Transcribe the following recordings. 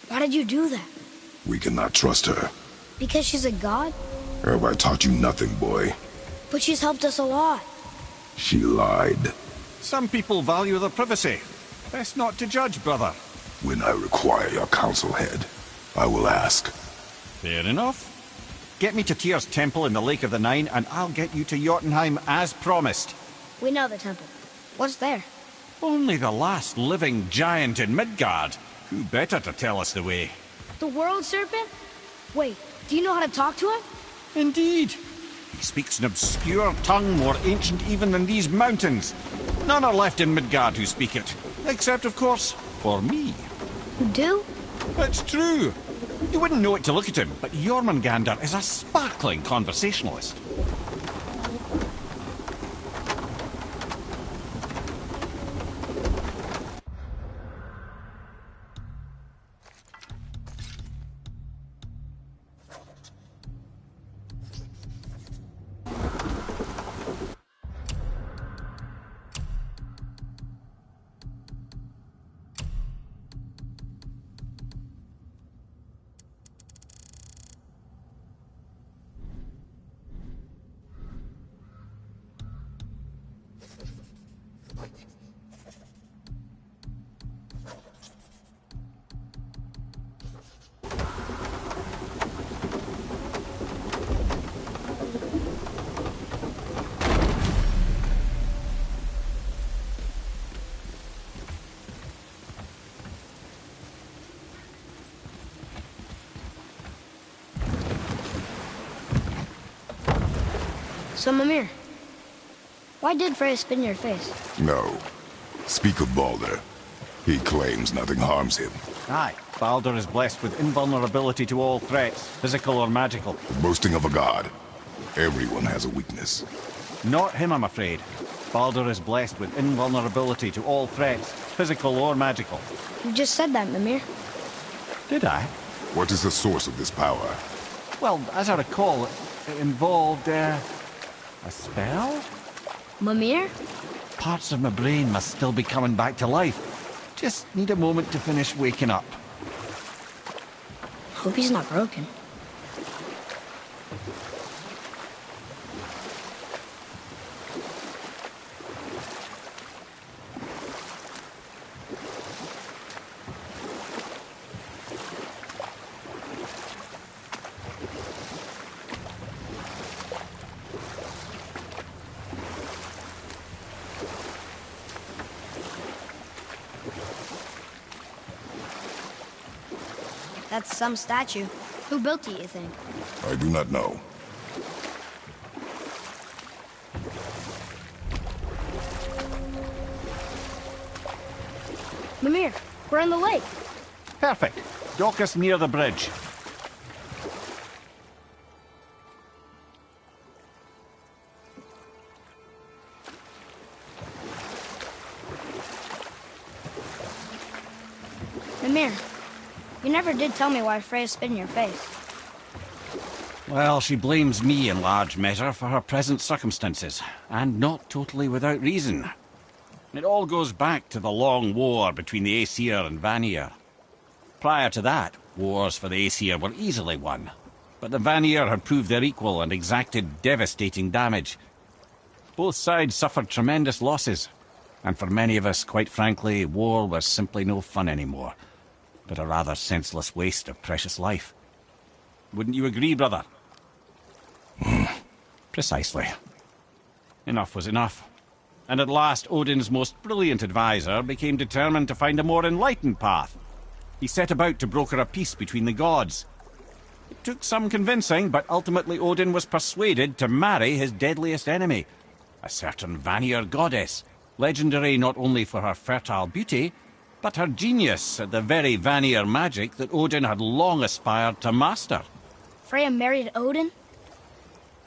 Why did you do that? We cannot trust her. Because she's a god? Have I taught you nothing, boy? But she's helped us a lot. She lied. Some people value their privacy. Best not to judge, brother. When I require your council head, I will ask. Fair enough. Get me to Tyr's temple in the Lake of the Nine, and I'll get you to Jotunheim as promised. We know the temple. What's there? Only the last living giant in Midgard. Who better to tell us the way? The World Serpent? Wait, do you know how to talk to him? Indeed. He speaks an obscure tongue more ancient even than these mountains. None are left in Midgard who speak it. Except, of course, for me. You do? It's true. You wouldn't know it to look at him, but Jormungandr is a sparkling conversationalist. So, Mimir, why did Freya spit in your face? No. Speak of Baldur. He claims nothing harms him. Aye, Baldur is blessed with invulnerability to all threats, physical or magical. Boasting of a god. Everyone has a weakness. Not him, I'm afraid. Baldur is blessed with invulnerability to all threats, physical or magical. You just said that, Mimir. Did I? What is the source of this power? Well, as I recall, it involved, a spell? Mimir? Parts of my brain must still be coming back to life. Just need a moment to finish waking up. Hope he's not broken. That's some statue. Who built it, you think? I do not know. Mimir, we're in the lake. Perfect. Dock us near the bridge. Mimir, you never did tell me why Freya spit in your face. Well, she blames me in large measure for her present circumstances, and not totally without reason. It all goes back to the long war between the Aesir and Vanir. Prior to that, wars for the Aesir were easily won, but the Vanir had proved their equal and exacted devastating damage. Both sides suffered tremendous losses, and for many of us, quite frankly, war was simply no fun anymore, but a rather senseless waste of precious life. Wouldn't you agree, brother? Precisely. Enough was enough. And at last, Odin's most brilliant advisor became determined to find a more enlightened path. He set about to broker a peace between the gods. It took some convincing, but ultimately Odin was persuaded to marry his deadliest enemy, a certain Vanir goddess, legendary not only for her fertile beauty, but her genius at the very Vanir magic that Odin had long aspired to master. Freya married Odin?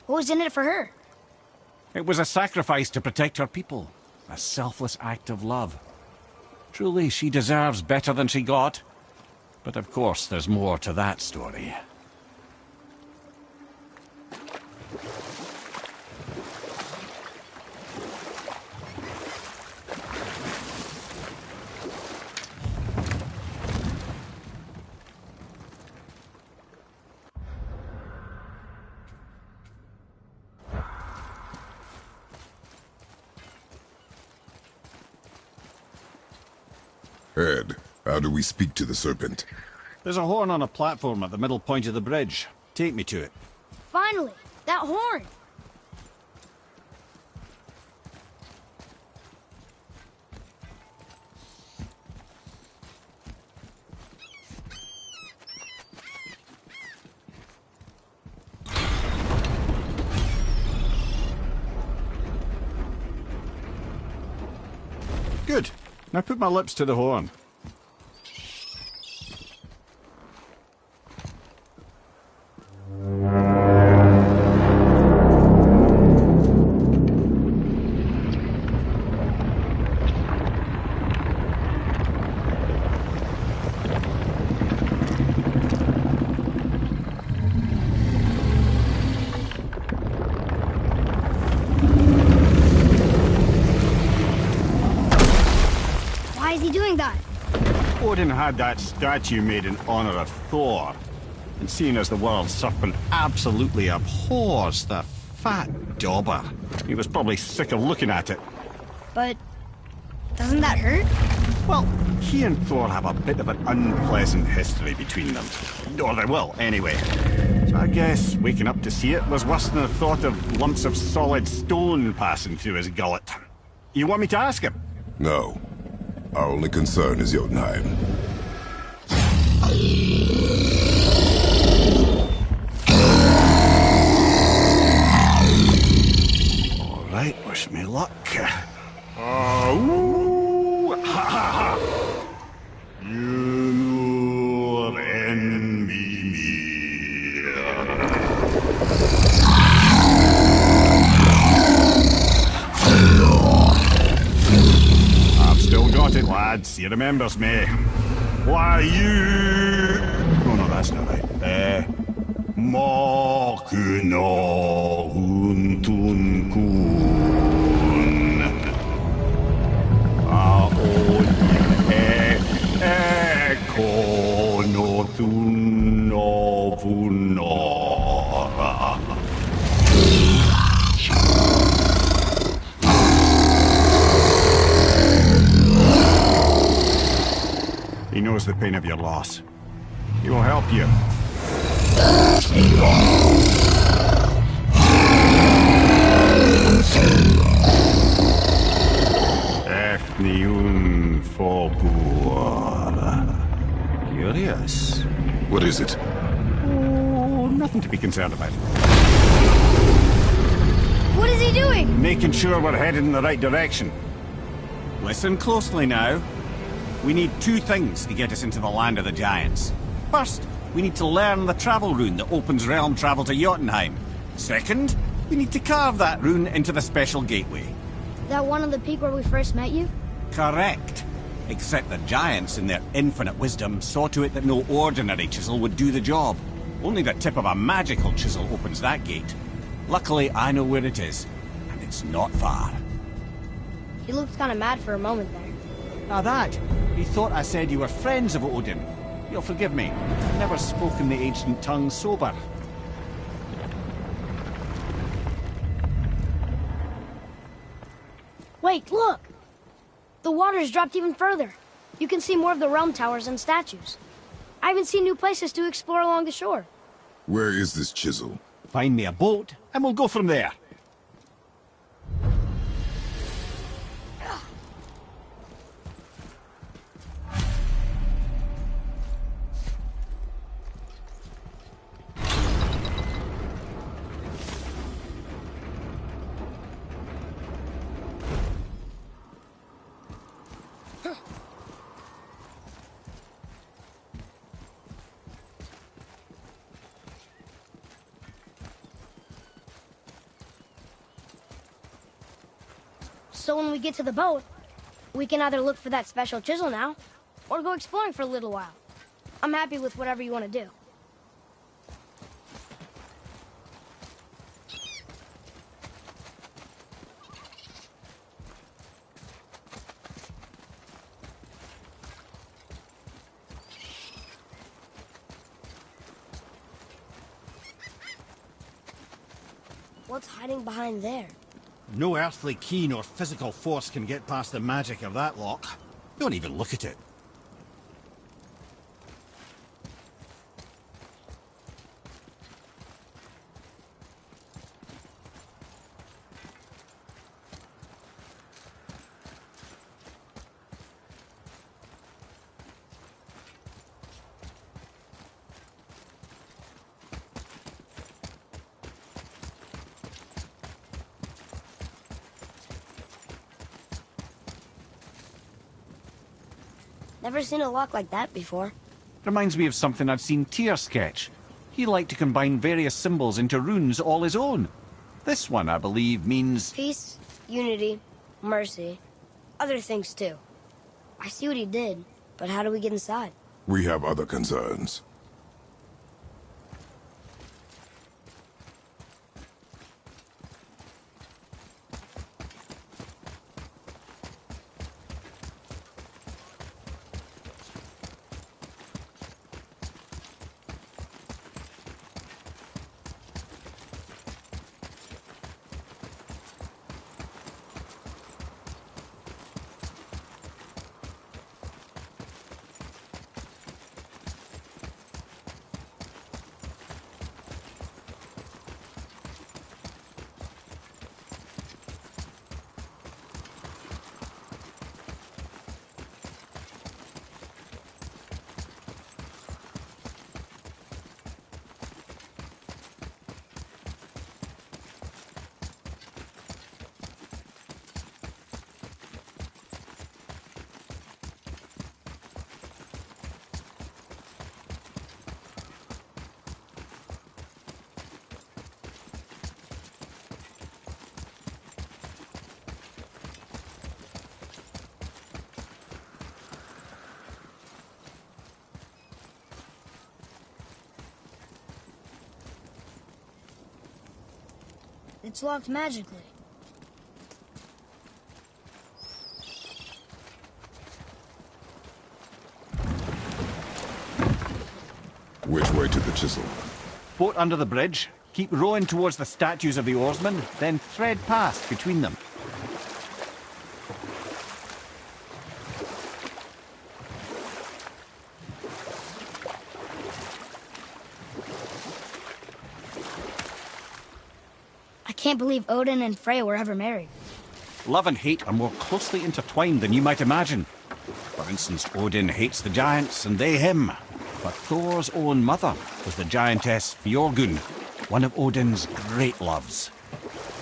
What was in it for her? It was a sacrifice to protect her people, a selfless act of love. Truly, she deserves better than she got. But of course, there's more to that story. Ed, how do we speak to the serpent? There's a horn on a platform at the middle point of the bridge. Take me to it. Finally! That horn! Good. Now put my lips to the horn. Why is he doing that? Odin had that statue made in honor of Thor. And seeing as the world serpent absolutely abhors the fat dauber, he was probably sick of looking at it. But doesn't that hurt? Well, he and Thor have a bit of an unpleasant history between them. Or they will, anyway. So I guess waking up to see it was worse than the thought of lumps of solid stone passing through his gullet. You want me to ask him? No. Our only concern is Jotunheim. All right, wish me luck. Ooh, ha ha ha! You envy me. I've still got it, lads. He remembers me. Why you? Oh no, that's not right. Makuna huntun kun. Aon ekonothun ovunora. He knows the pain of your loss. He will help you. Efniun Folgur. Curious. What is it? Oh, nothing to be concerned about. What is he doing? Making sure we're headed in the right direction. Listen closely now. We need two things to get us into the land of the giants. First, we need to learn the travel rune that opens realm travel to Jotunheim. Second, we need to carve that rune into the special gateway. That one on the peak where we first met you? Correct. Except the giants, in their infinite wisdom, saw to it that no ordinary chisel would do the job. Only the tip of a magical chisel opens that gate. Luckily, I know where it is, and it's not far. He looked kind of mad for a moment there. Now that, he thought I said you were friends of Odin. You'll forgive me. I've never spoken the ancient tongue sober. Wait, look! The water's dropped even further. You can see more of the realm towers and statues. I even see new places to explore along the shore. Where is this chisel? Find me a boat, and we'll go from there. So when we get to the boat, we can either look for that special chisel now, or go exploring for a little while. I'm happy with whatever you want to do. What's hiding behind there? No earthly key nor physical force can get past the magic of that lock. Don't even look at it. Never seen a lock like that before. Reminds me of something I've seen Tyr sketch. He liked to combine various symbols into runes all his own. This one, I believe, means... Peace, unity, mercy. Other things too. I see what he did, but how do we get inside? We have other concerns. It's locked magically. Which way to the chisel? Boat under the bridge, keep rowing towards the statues of the oarsmen, then thread past between them. I can't believe Odin and Freya were ever married. Love and hate are more closely intertwined than you might imagine. For instance, Odin hates the giants and they him. But Thor's own mother was the giantess Fjorgun, one of Odin's great loves.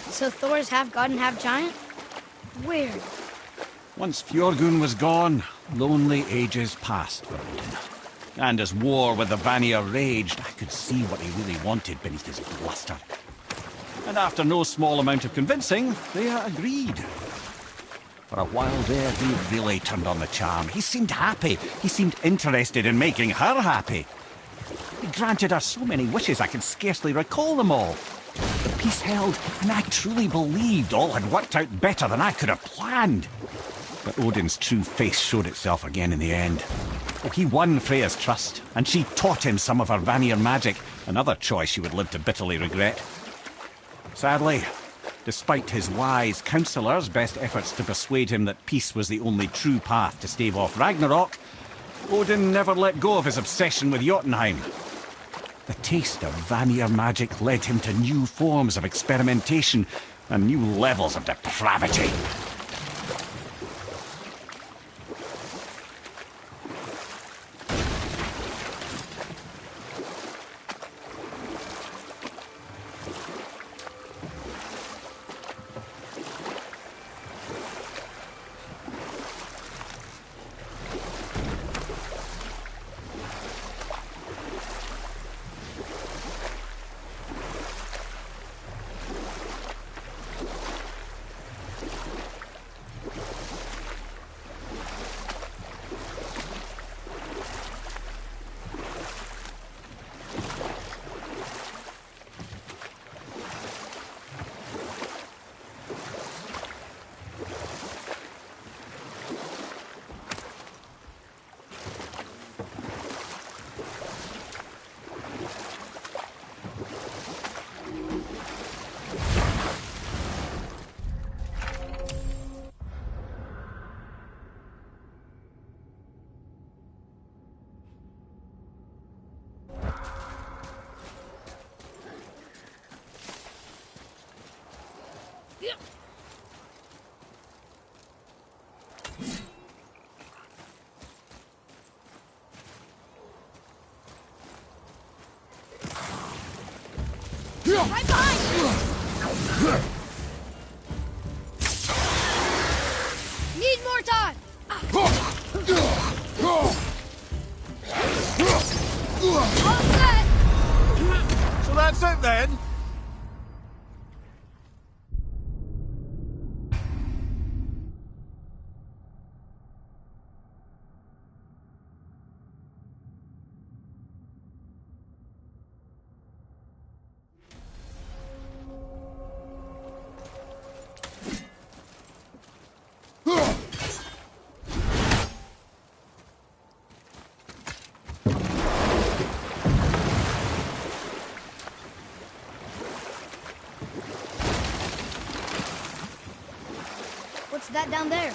So Thor's half god and half giant? Weird. Once Fjorgun was gone, lonely ages passed for Odin. And as war with the Vanir raged, I could see what he really wanted beneath his bluster. And after no small amount of convincing, Freya agreed. For a while there, he really turned on the charm. He seemed happy. He seemed interested in making her happy. He granted her so many wishes I could scarcely recall them all. The peace held, and I truly believed all had worked out better than I could have planned. But Odin's true face showed itself again in the end. Oh, he won Freya's trust, and she taught him some of her Vanir magic, another choice she would live to bitterly regret. Sadly, despite his wise counsellors' best efforts to persuade him that peace was the only true path to stave off Ragnarok, Odin never let go of his obsession with Jotunheim. The taste of Vanir magic led him to new forms of experimentation and new levels of depravity. Right behind you! Need more time! That's it then! What's that down there?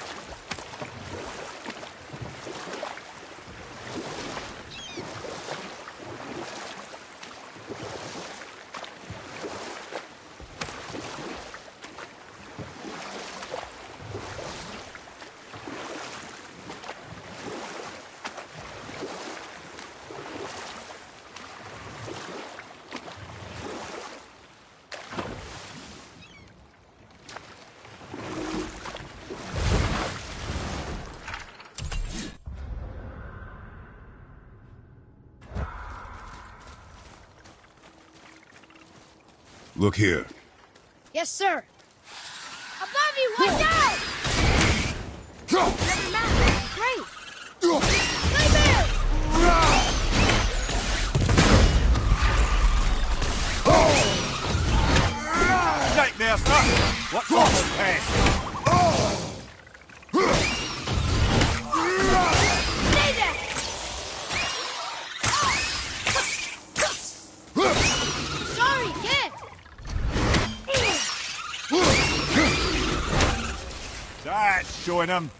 Look here. Yes, sir. Above you, watch out! Another map. Great. Stay there! Right there, sir! What's on the pass? Stay there! Sorry, kid! That's showing him.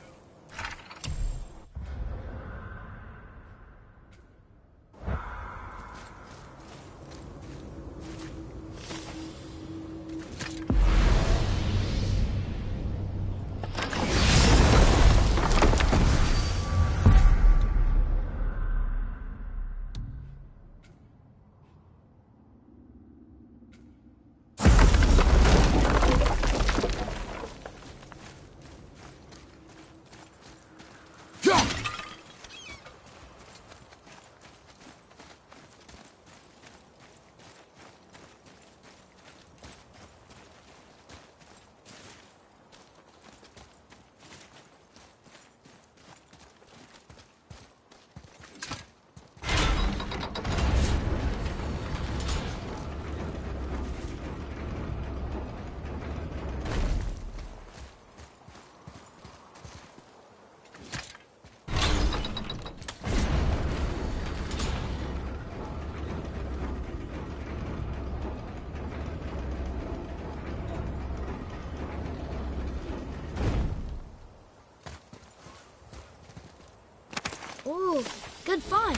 Ooh, good find.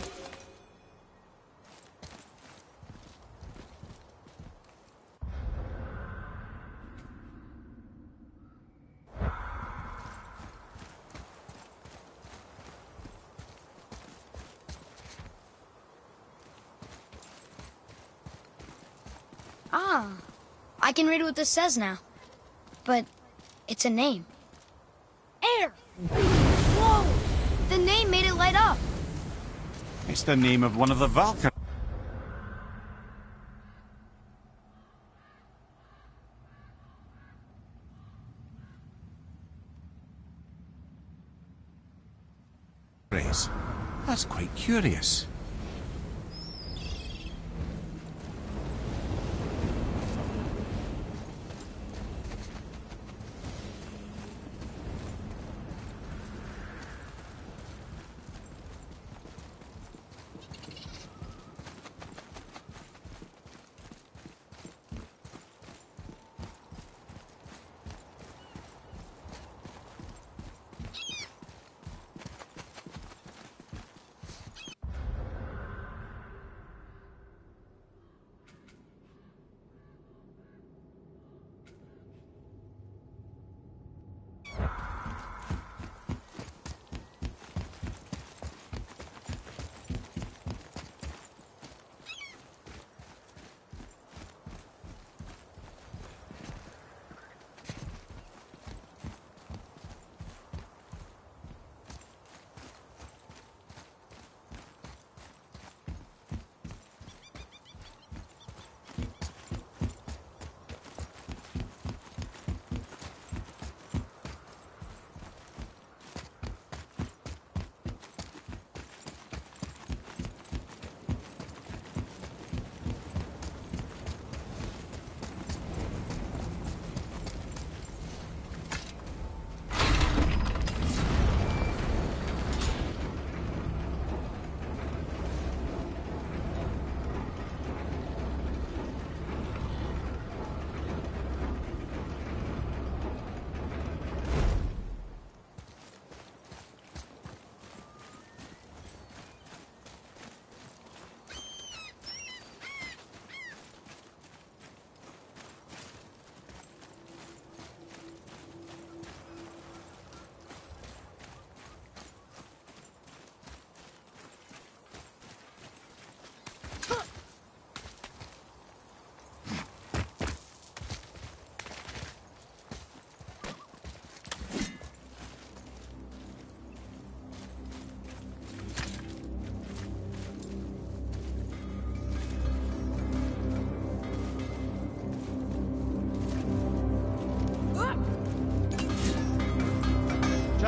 Ah, I can read what this says now. But it's a name. Air! Whoa! The name made it light up. It's the name of one of the Valkyries. That's quite curious.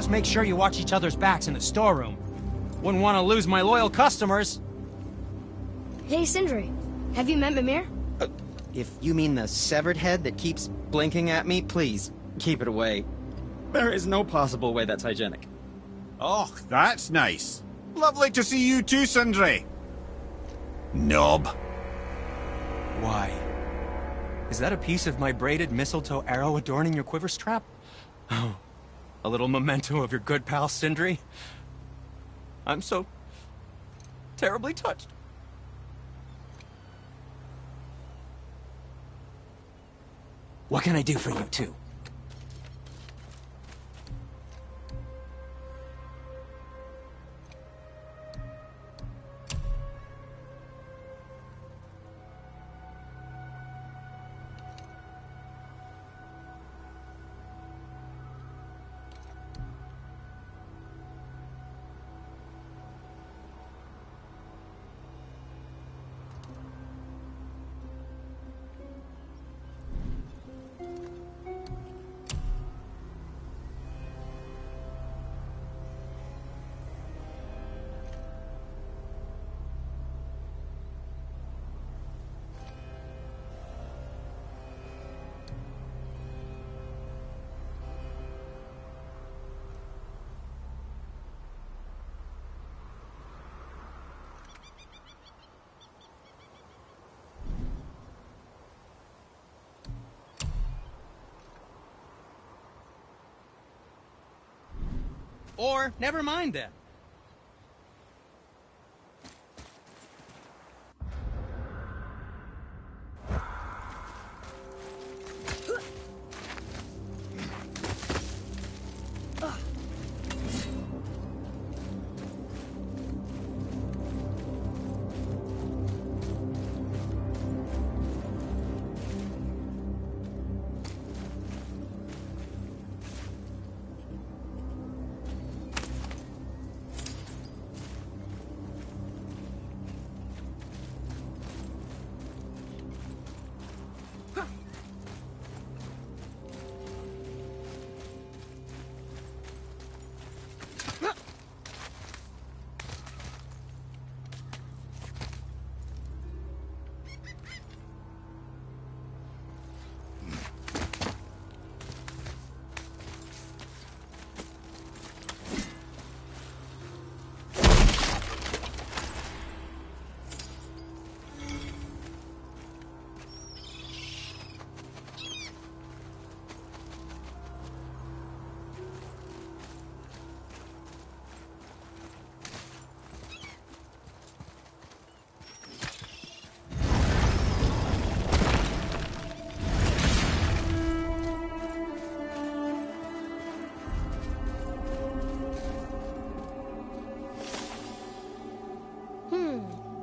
Just make sure you watch each other's backs in the storeroom. Wouldn't want to lose my loyal customers. Hey, Sindri. Have you met Mimir? If you mean the severed head that keeps blinking at me, please, keep it away. There is no possible way that's hygienic. Oh, that's nice. Lovely to see you too, Sindri. Knob. Why? Is that a piece of my braided mistletoe arrow adorning your quiver strap? Oh, a little memento of your good pal Sindri? I'm so terribly touched. What can I do for you two? Or, never mind then.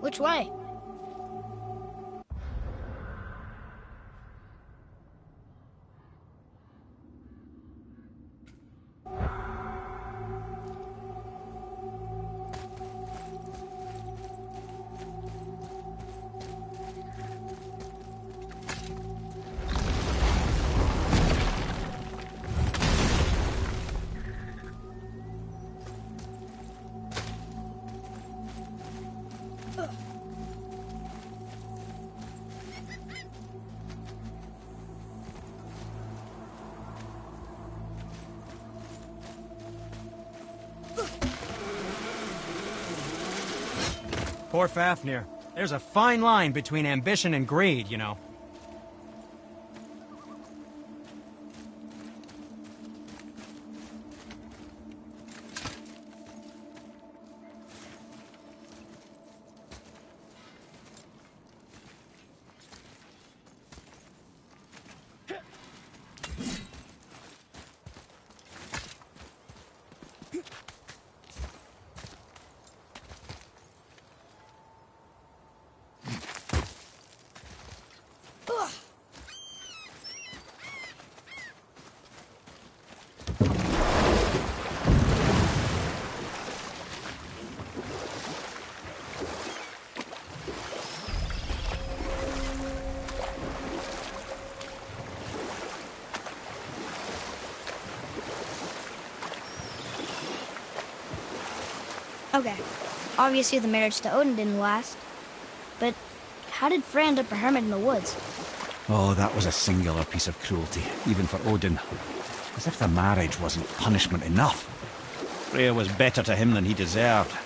Which way? Poor Fafnir. There's a fine line between ambition and greed, you know. Okay, obviously the marriage to Odin didn't last. But how did Frey end up a hermit in the woods? Oh, that was a singular piece of cruelty, even for Odin. As if the marriage wasn't punishment enough. Freya was better to him than he deserved.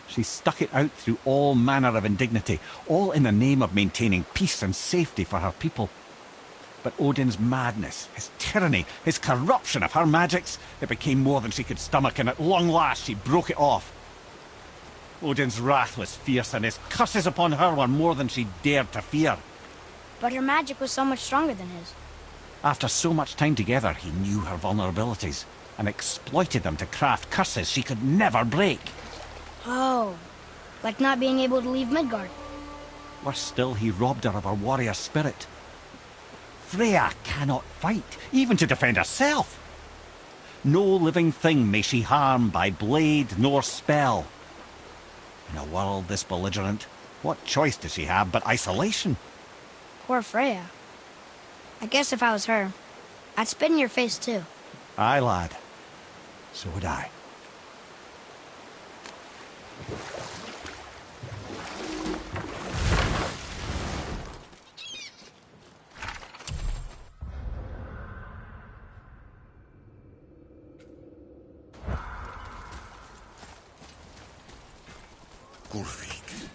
She stuck it out through all manner of indignity, all in the name of maintaining peace and safety for her people. But Odin's madness, his tyranny, his corruption of her magics, it became more than she could stomach, and at long last she broke it off. Odin's wrath was fierce, and his curses upon her were more than she dared to fear. But her magic was so much stronger than his. After so much time together, he knew her vulnerabilities, and exploited them to craft curses she could never break. Oh, like not being able to leave Midgard. Worse still, he robbed her of her warrior spirit. Freya cannot fight, even to defend herself. No living thing may she harm by blade nor spell. In a world this belligerent, what choice does she have but isolation? Poor Freya. I guess if I was her, I'd spit in your face too. Aye, lad. So would I. Gulfig.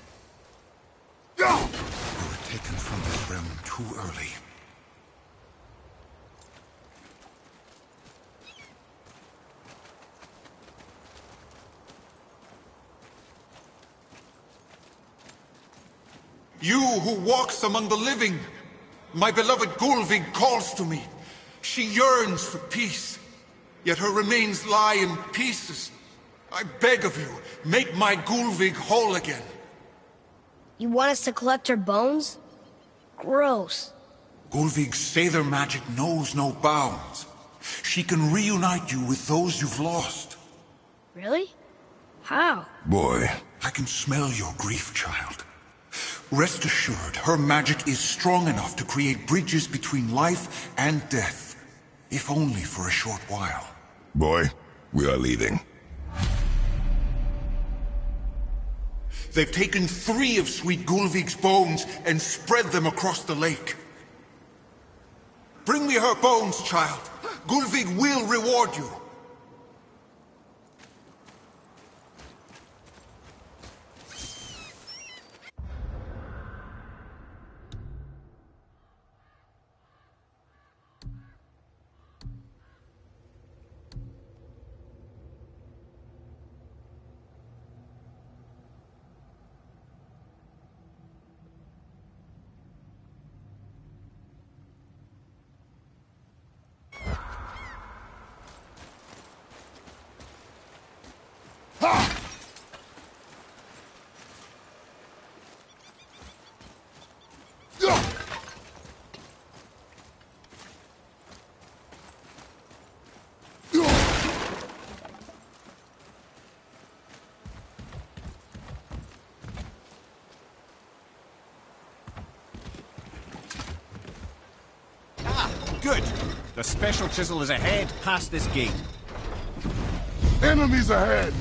You were taken from this realm too early. You who walks among the living, my beloved Gulvig calls to me. She yearns for peace, yet her remains lie in pieces. I beg of you, make my Gulvig whole again. You want us to collect her bones? Gross. Gulvig's Seidr magic knows no bounds. She can reunite you with those you've lost. Really? How? Boy. I can smell your grief, child. Rest assured, her magic is strong enough to create bridges between life and death, if only for a short while. Boy, we are leaving. They've taken 3 of Sweet Gulvig's bones and spread them across the lake. Bring me her bones, child. Gulvig will reward you. Good. The special chisel is ahead, past this gate. Enemies ahead!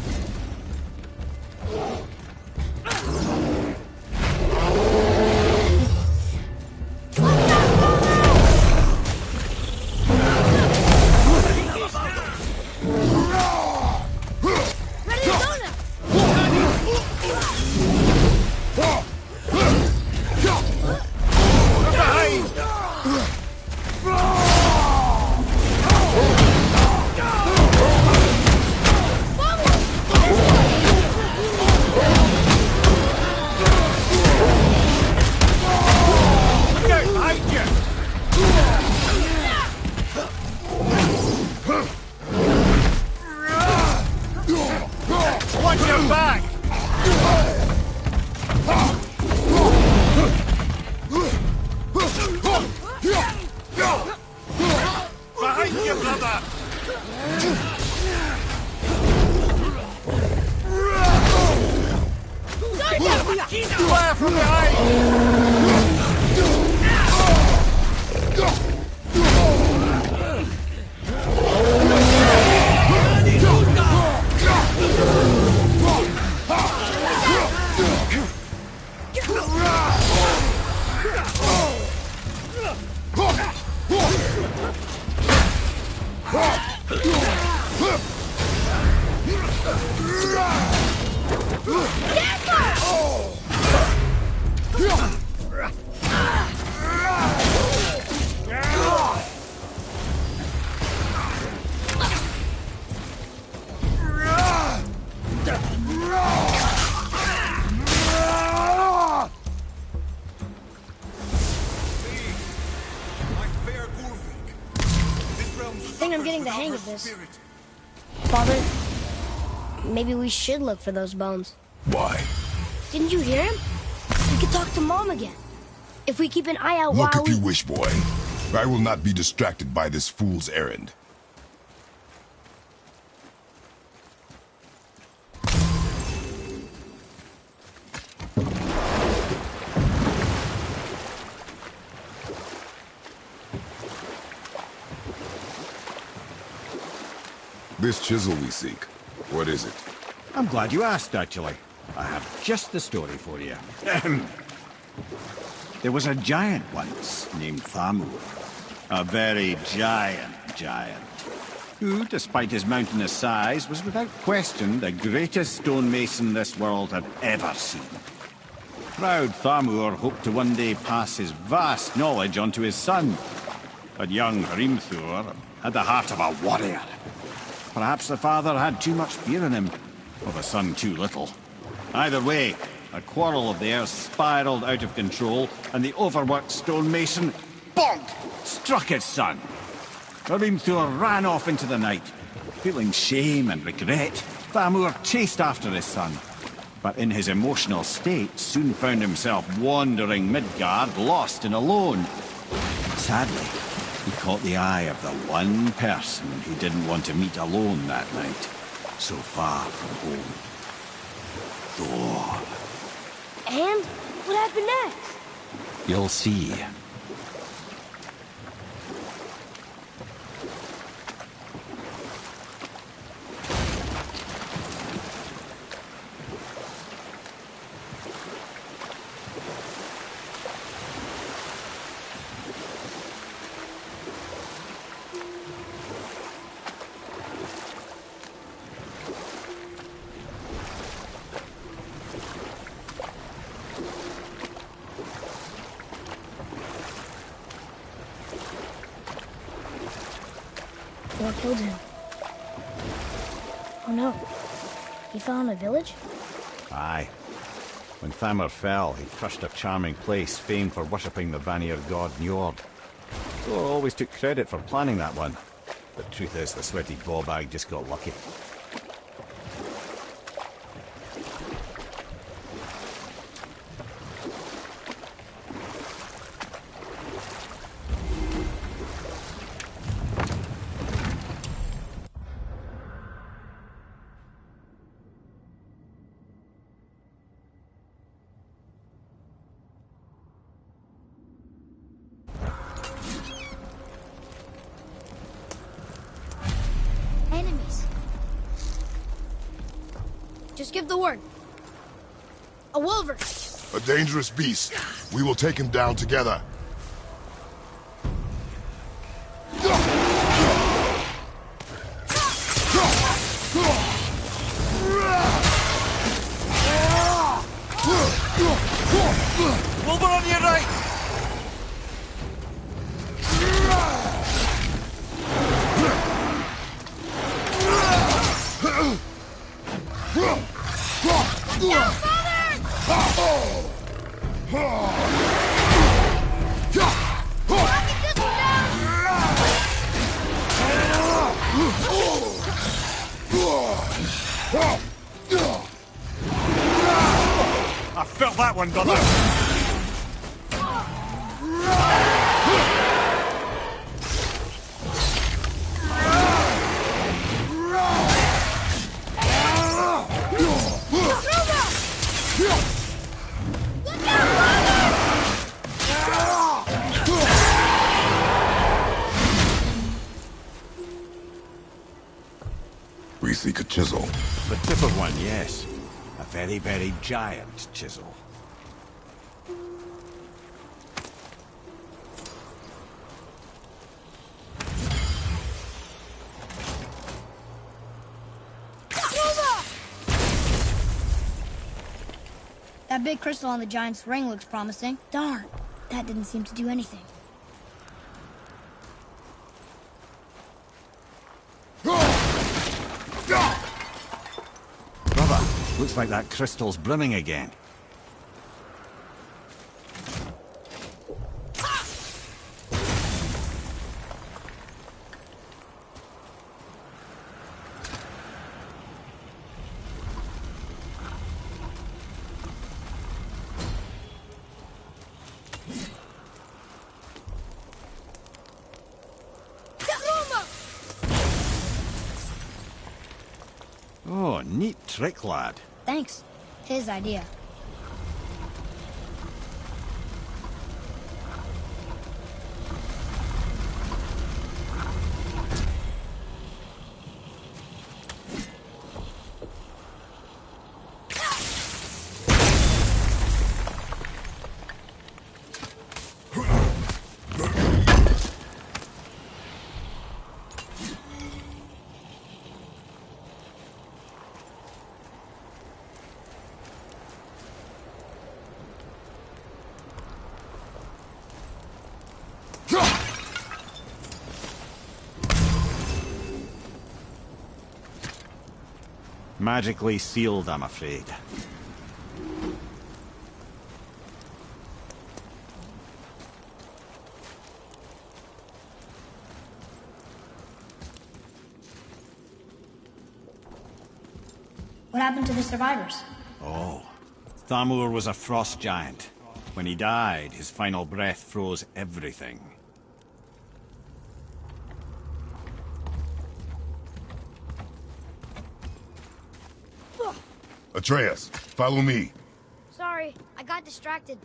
I think I'm getting the hang of this. Father, maybe we should look for those bones. Why? Didn't you hear him? We could talk to Mom again. If we keep an eye out Look while if you wish, boy. I will not be distracted by this fool's errand. This chisel we seek, what is it? I'm glad you asked, actually. I have just the story for you. There was a giant once named Thamur. A very giant, who, despite his mountainous size, was without question the greatest stonemason this world had ever seen. Proud Thamur hoped to one day pass his vast knowledge on to his son. But young Hrimthur had the heart of a warrior. Perhaps the father had too much fear in him, or the son too little. Either way, a quarrel of theirs spiraled out of control, and the overworked stonemason, bonk, struck his son. Hrimthur ran off into the night. Feeling shame and regret, Thamur chased after his son. But in his emotional state, soon found himself wandering Midgard, lost and alone. Sadly, he caught the eye of the one person he didn't want to meet alone that night, so far from home. Thor. And what happened next? You'll see. Thor killed him. Oh no. He fell in a village? Aye. When Thamur fell, he crushed a charming place famed for worshipping the Vanir god Njord. Thor always took credit for planning that one. The truth is, the sweaty ballbag just got lucky. Enemies. Just give the word. A wolver. A dangerous beast. We will take him down together. Wolver on your right! I felt that one, brother! We seek a chisel. The tip of one, yes. A very, very giant chisel. That big crystal on the giant's ring looks promising. Darn, that didn't seem to do anything. Brother, looks like that crystal's brimming again. Oh, neat trick, lad. Thanks. His idea. Magically sealed, I'm afraid. What happened to the survivors? Oh, Thamur was a frost giant. When he died, his final breath froze everything. Atreus, follow me. Sorry, I got distracted.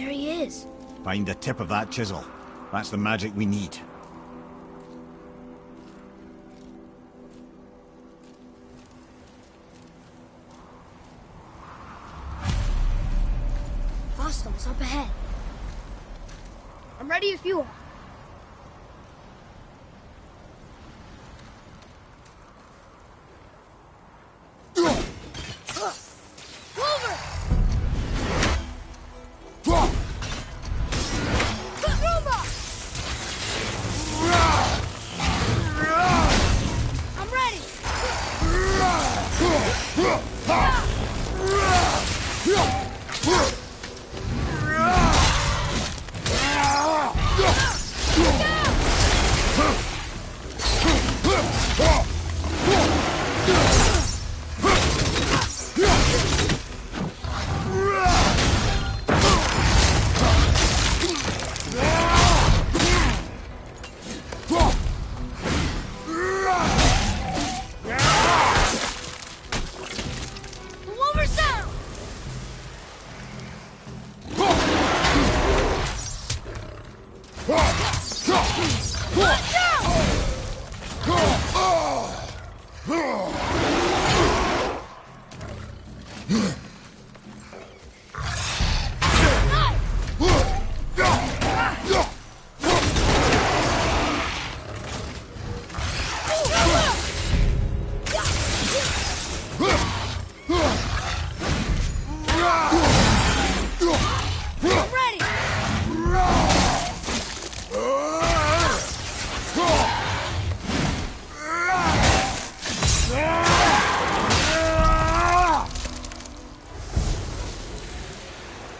There he is. Find the tip of that chisel. That's the magic we need. Hostiles up ahead. I'm ready if you are.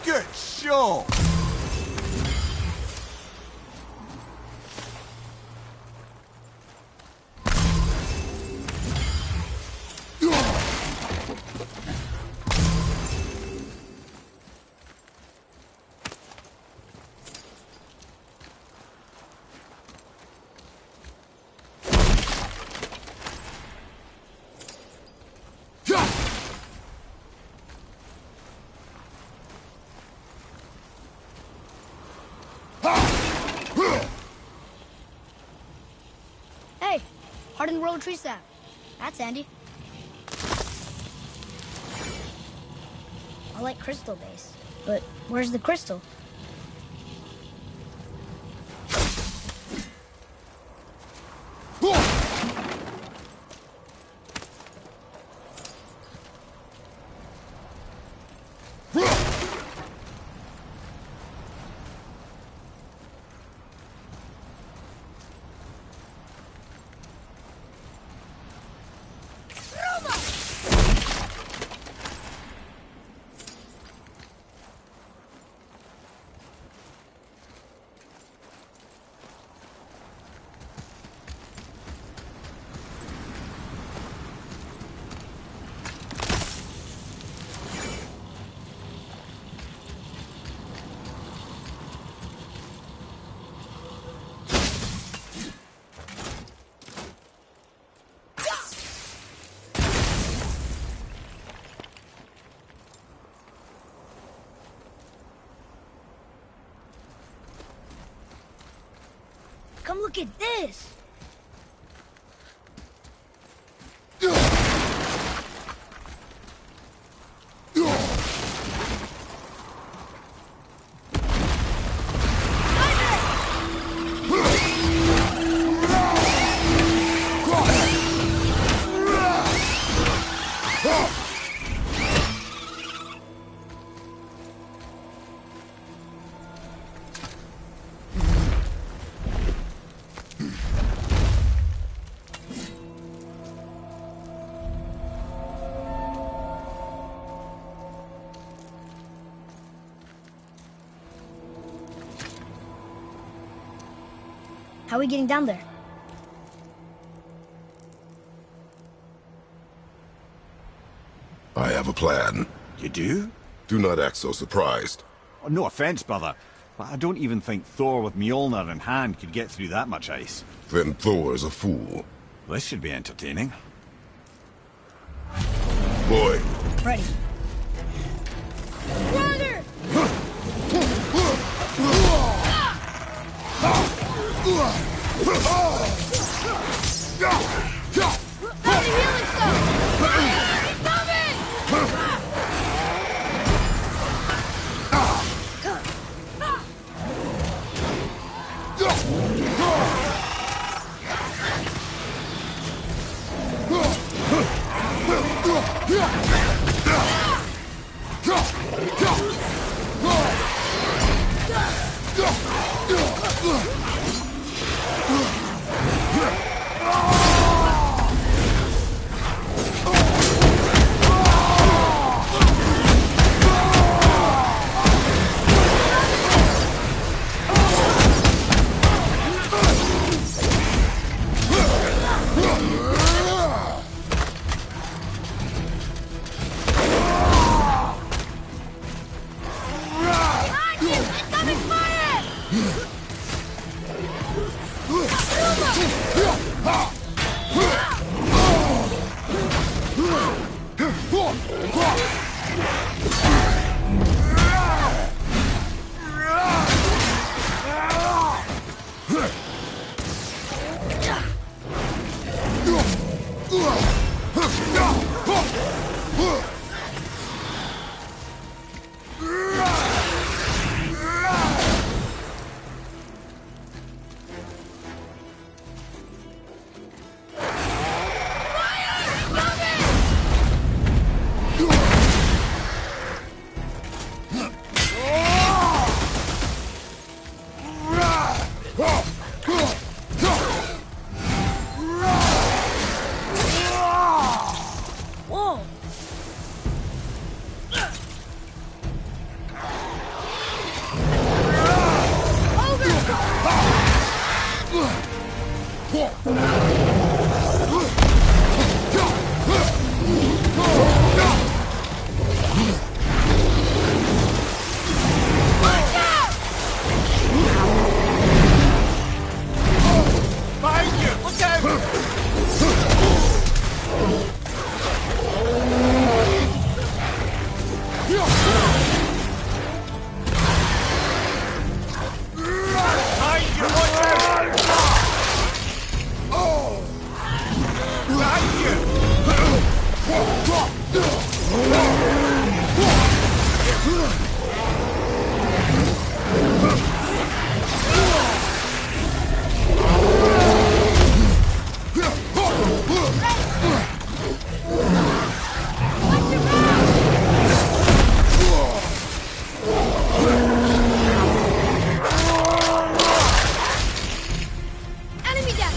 Good show! Hey, hardened road tree sap. That's handy. I like crystal base, but where's the crystal? Come look at this! How are we getting down there? I have a plan. You do? Do not act so surprised. Oh, no offense, brother, but I don't even think Thor with Mjolnir in hand could get through that much ice. Then Thor is a fool. This should be entertaining. Boy. Ready. Brother! Found a healing stone! He's coming! Whoa! Enemy down!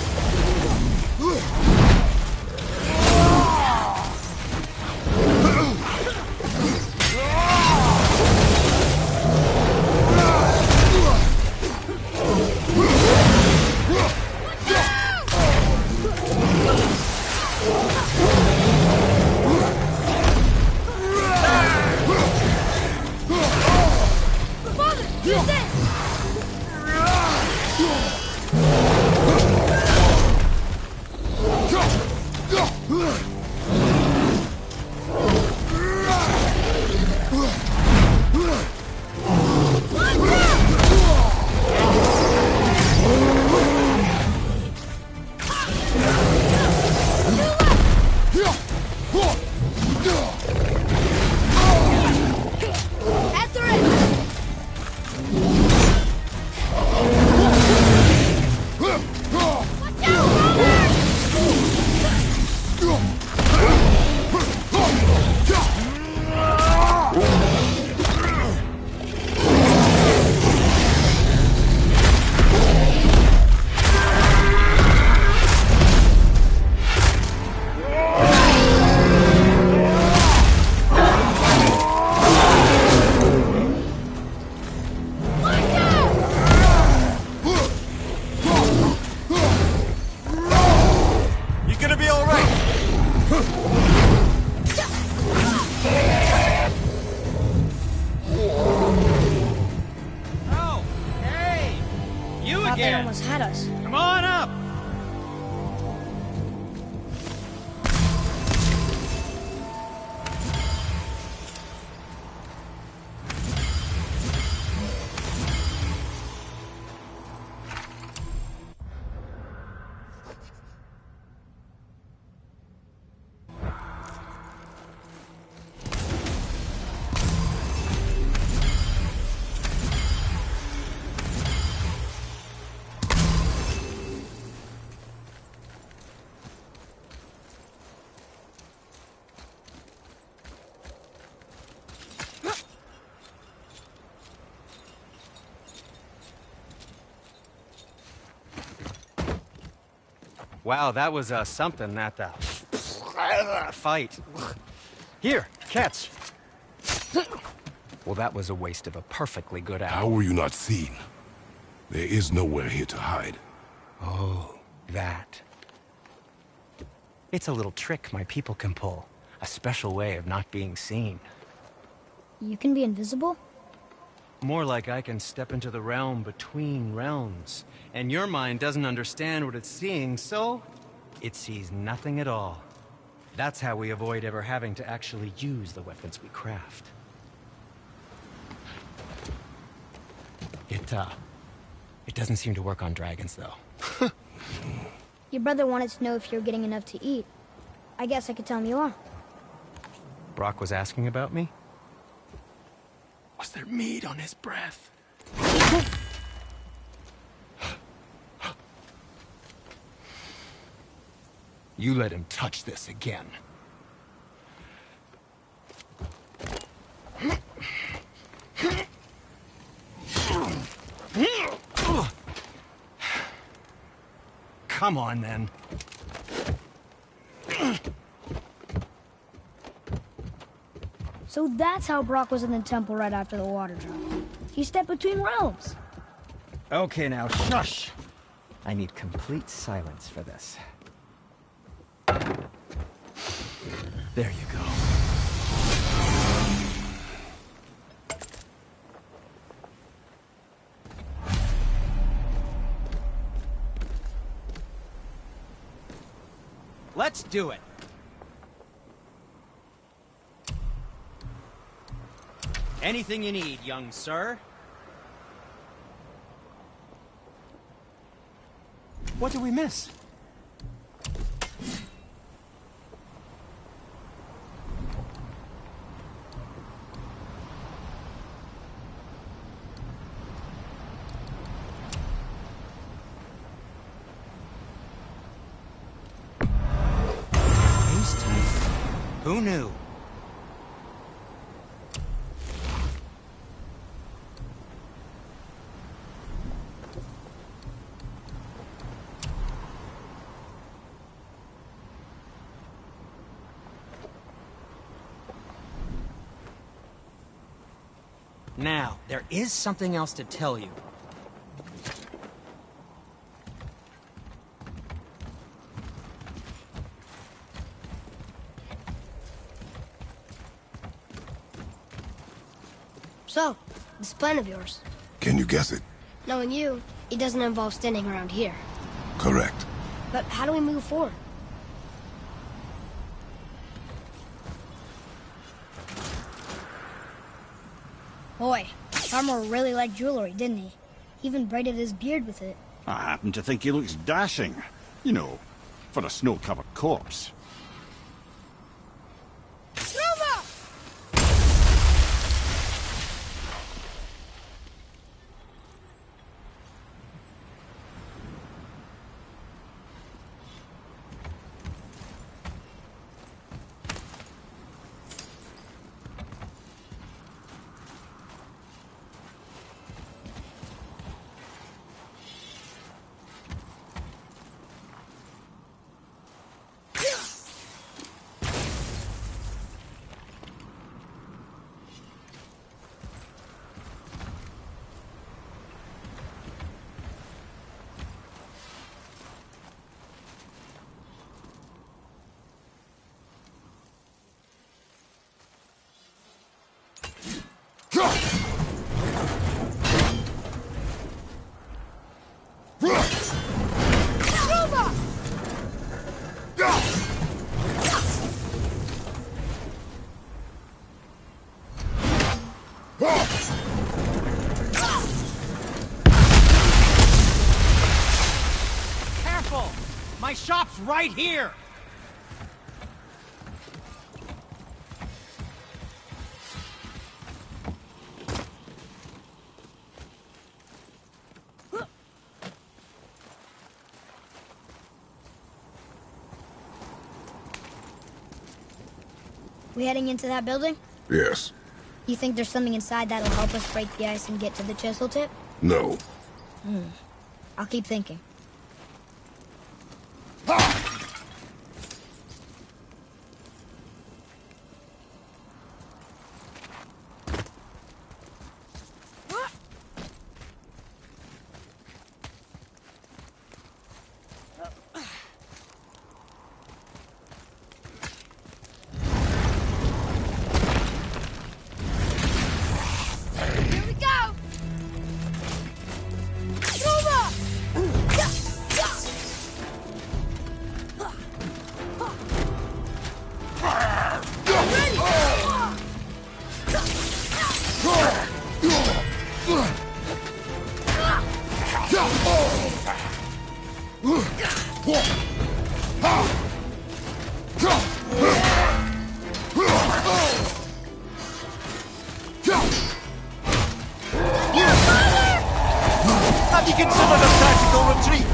They almost had us. Come on up! Wow, that was something, that fight. Here, catch. Well, that was a waste of a perfectly good How apple. were you not seen? There is nowhere here to hide. Oh, that. It's a little trick my people can pull. A special way of not being seen. You can be invisible? More like I can step into the realm between realms. And your mind doesn't understand what it's seeing, so it sees nothing at all. That's how we avoid ever having to actually use the weapons we craft. It doesn't seem to work on dragons, though. Your brother wanted to know if you're getting enough to eat. I guess I could tell him you are. Brock was asking about me? Was there meat on his breath? You let him touch this again. Come on, then. So that's how Brock was in the temple right after the water dropped. He stepped between realms. Okay, now, shush! I need complete silence for this. There you go. Let's do it! Anything you need, young sir. What did we miss? Who knew? Now, there is something else to tell you. So, this plan of yours. Can you guess it? Knowing you, it doesn't involve standing around here. Correct. But how do we move forward? Boy, Farmer really liked jewelry, didn't he? He even braided his beard with it. I happen to think he looks dashing. You know, for a snow-covered corpse. Careful! My shop's right here! We heading into that building? Yes. You think there's something inside that'll help us break the ice and get to the chisel tip? No. I'll keep thinking. Ha! Have you considered a tactical retreat?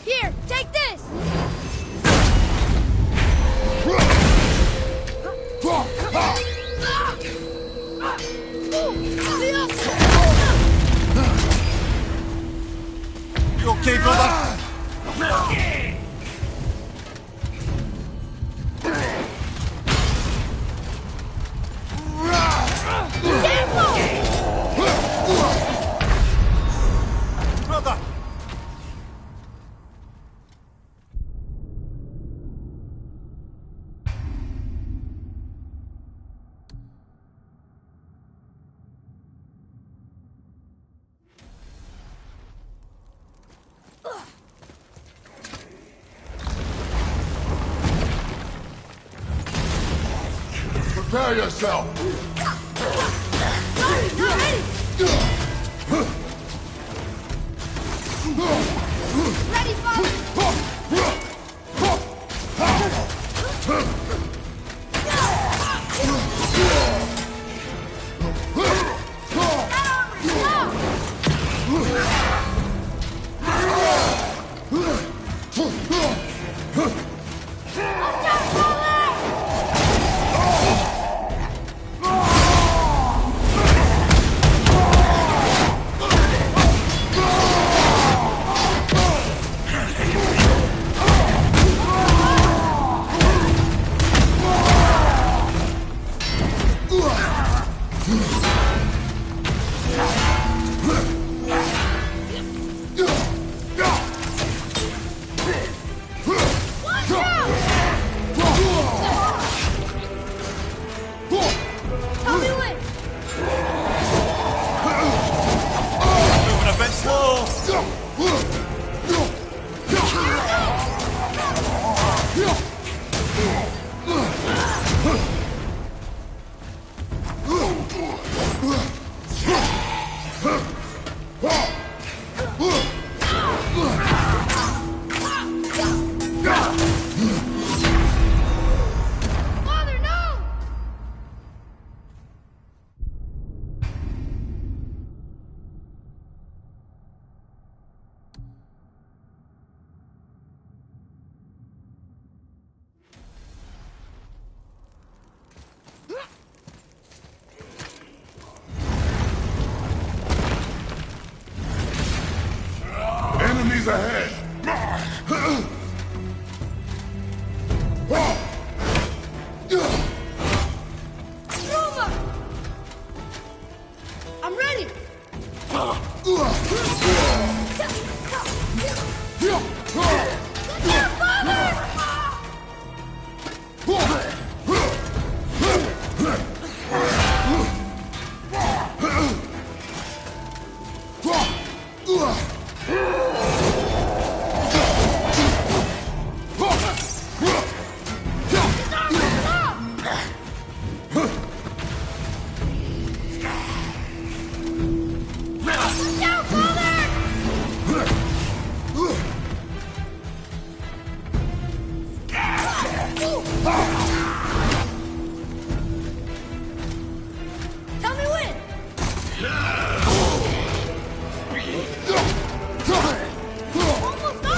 Here, take this! You okay, brother? Brother! Prepare yourself! Ready, father! Tell me when! Moving a bit slow. Father, no! Enemies ahead! Roma! I'm ready! Tell me when! Almost done!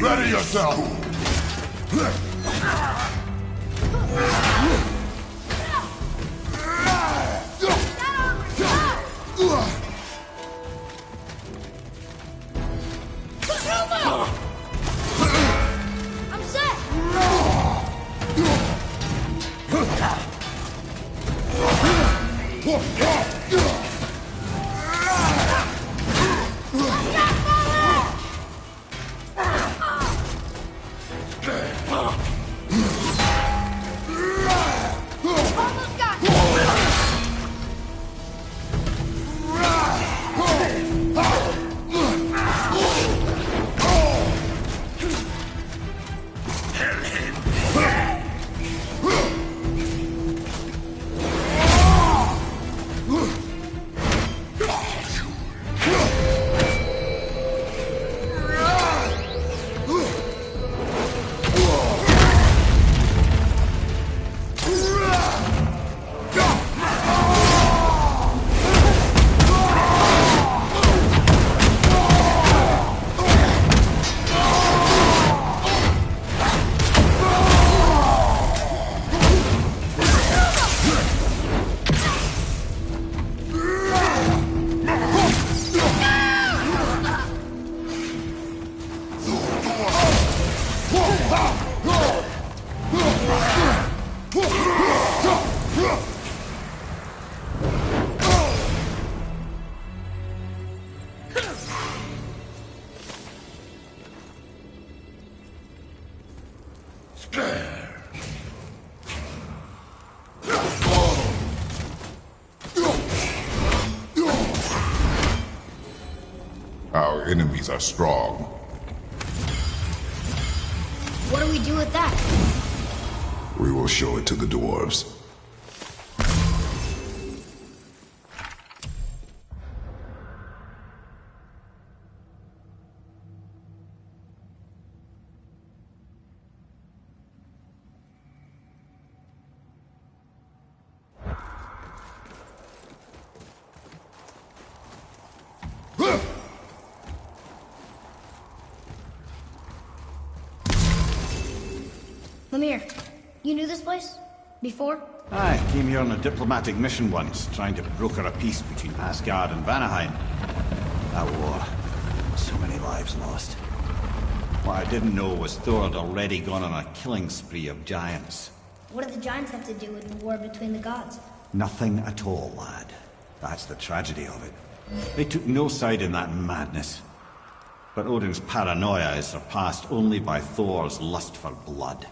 Ready yourself! I'm set! Almost got you! Our enemies are strong. What do we do with that? We will show it to the dwarves. Lemire, you knew this place? Before? I came here on a diplomatic mission once, trying to broker a peace between Asgard and Vanaheim. That war. So many lives lost. What I didn't know was Thor had already gone on a killing spree of giants. What do the giants have to do with the war between the gods? Nothing at all, lad. That's the tragedy of it. They took no side in that madness. But Odin's paranoia is surpassed only by Thor's lust for blood.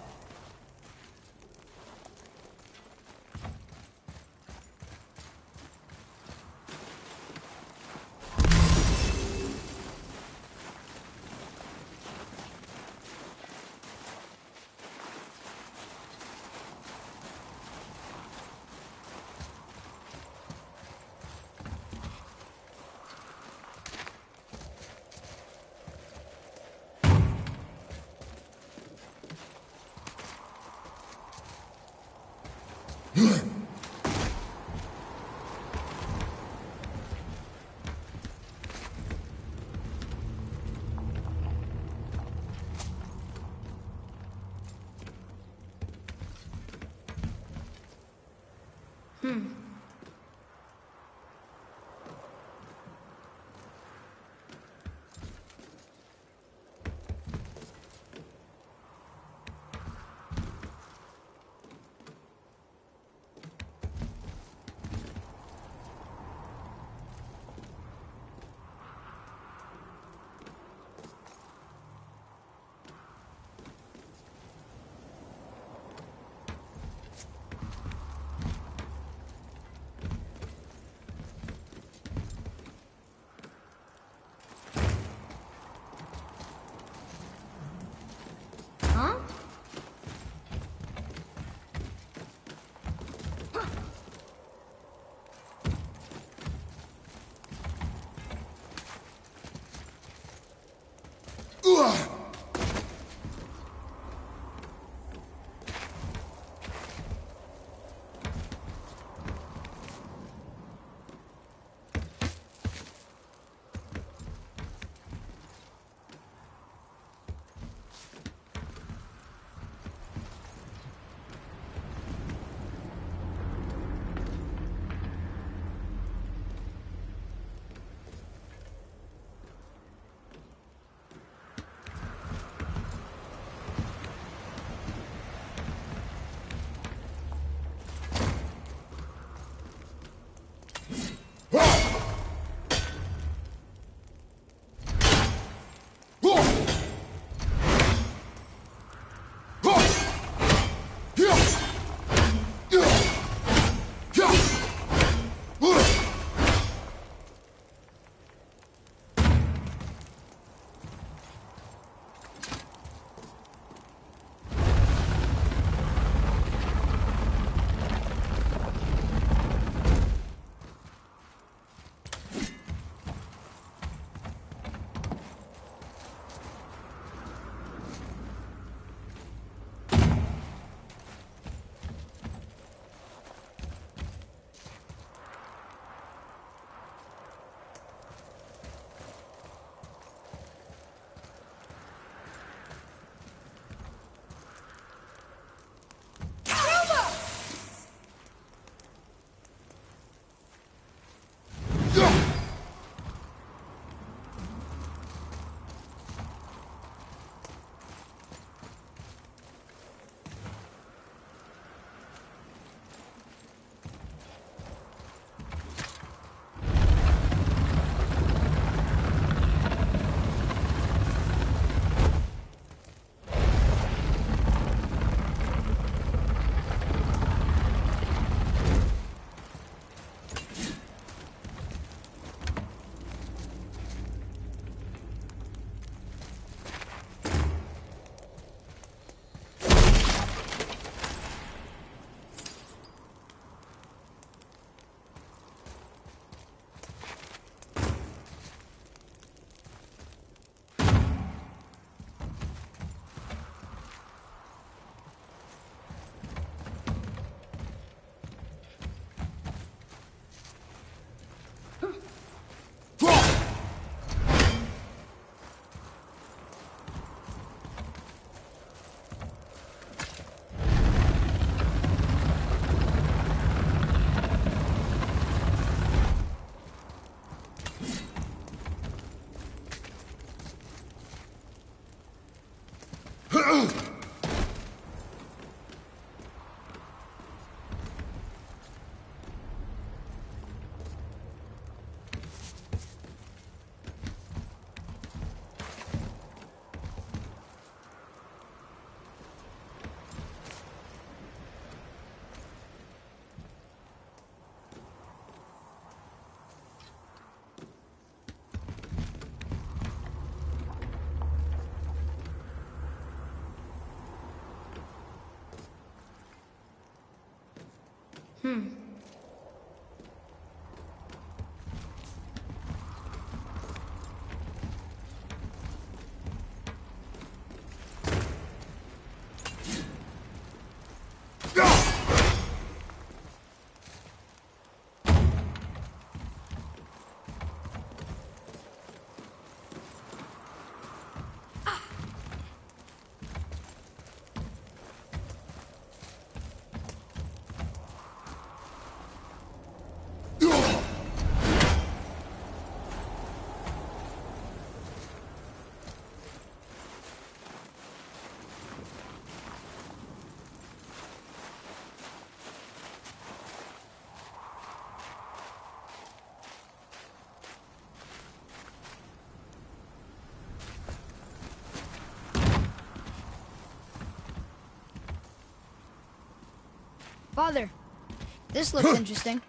Father, this looks interesting.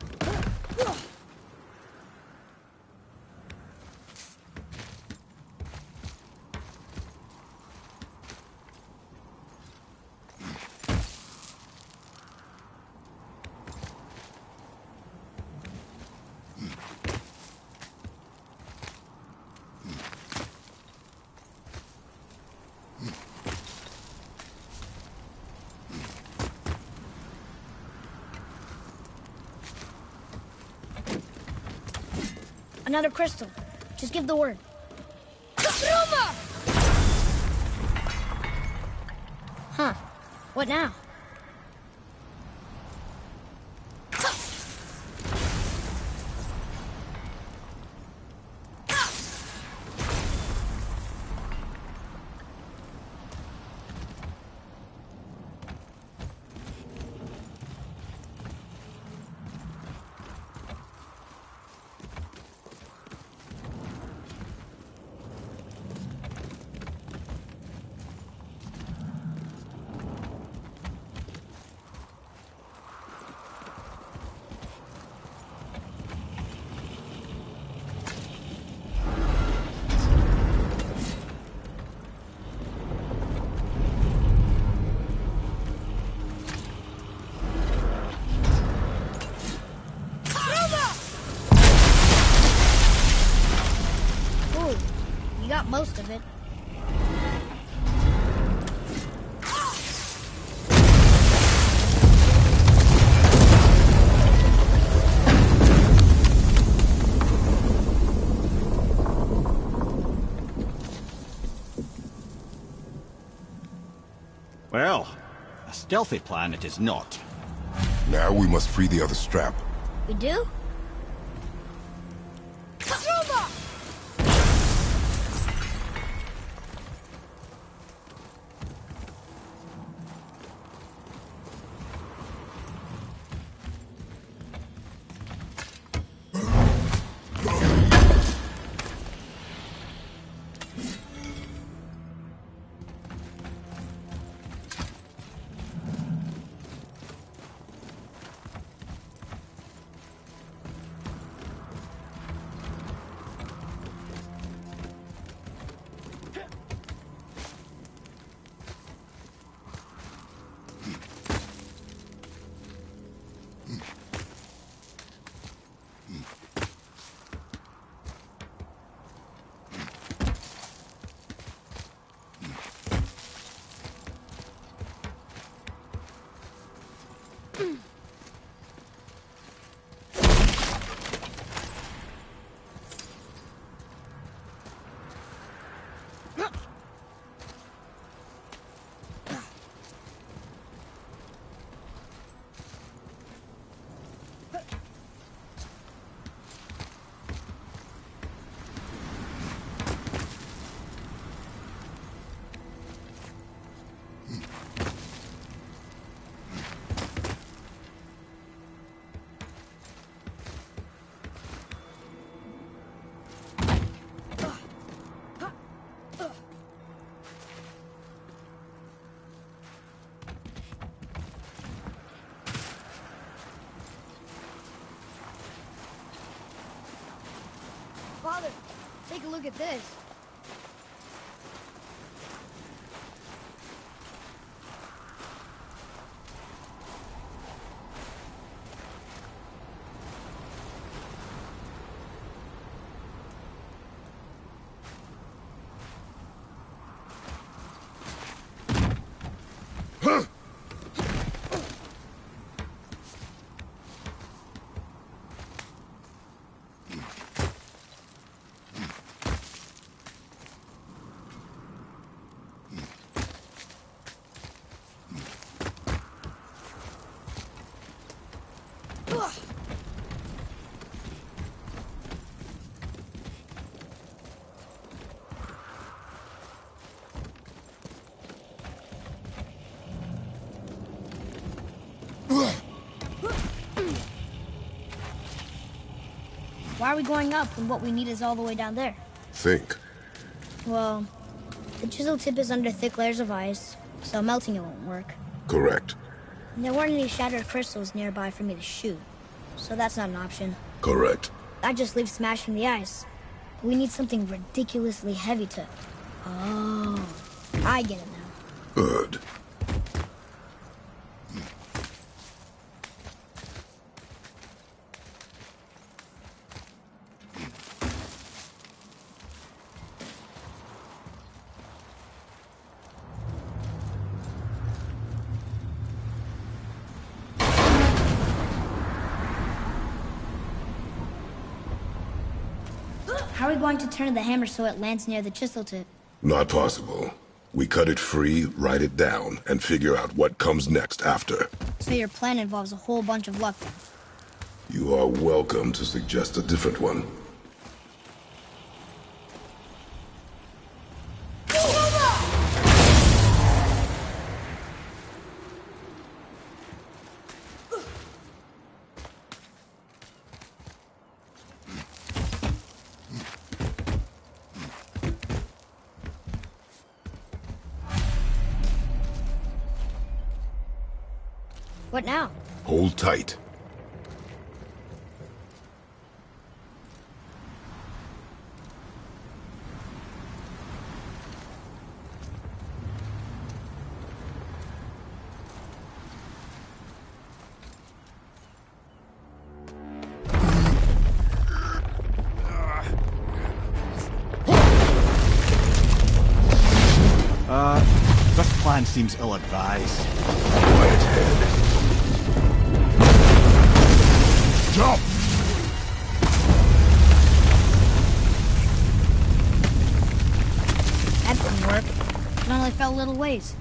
Another crystal. Just give the word. Huh. What now? Got most of it. Well, a stealthy plan it is not. Now we must free the other strap. We do? Father, take a look at this. Why are we going up when what we need is all the way down there? Think. Well, the chisel tip is under thick layers of ice, so melting it won't work. Correct. And there weren't any shattered crystals nearby for me to shoot. So that's not an option. Correct. I just leave smashing the ice. We need something ridiculously heavy to... Oh, I get it now. Good. How are we going to turn the hammer so it lands near the chisel tip? Not possible. We cut it free, write it down, and figure out what comes next after. So your plan involves a whole bunch of luck then? You are welcome to suggest a different one. What now? Hold tight. This plan seems ill-advised. Quiet head. Jump! That didn't work. It only fell a little ways.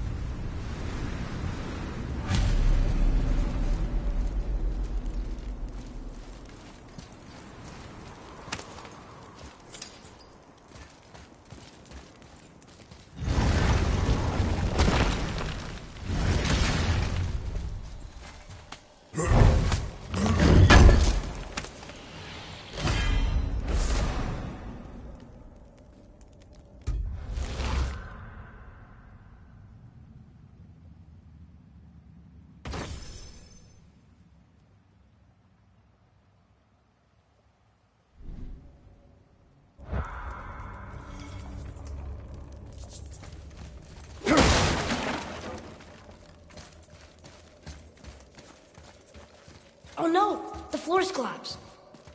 Oh no! The floor's collapsed.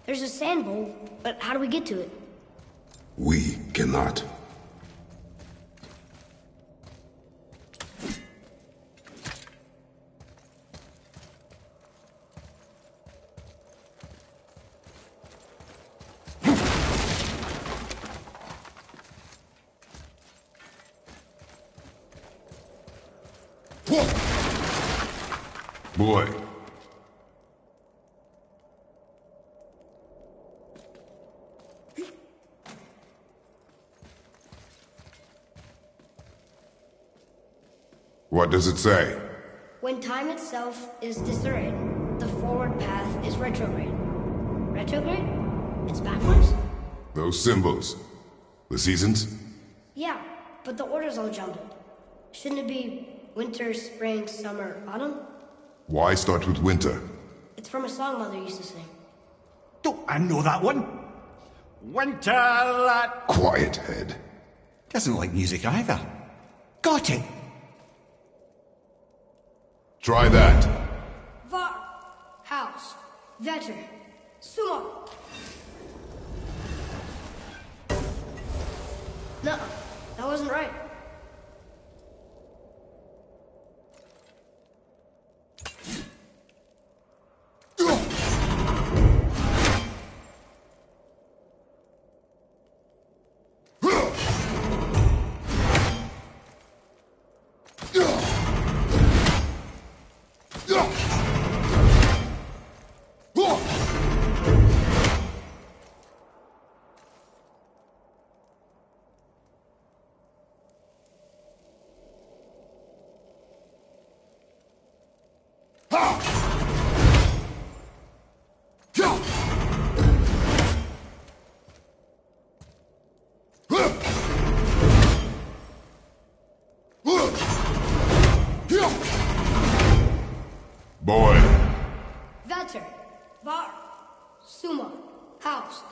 There's a sand bowl, but how do we get to it? We cannot. Boy. What does it say? When time itself is disarrayed, the forward path is retrograde. Retrograde? It's backwards? Those symbols. The seasons? Yeah, but the order's all jumbled. Shouldn't it be winter, spring, summer, autumn? Why start with winter? It's from a song Mother used to sing. Don't I know that one? Winter that Quiet head. doesn't like music either. Got it. Try that. Var, house, vetter, sumo. No, that wasn't right. House.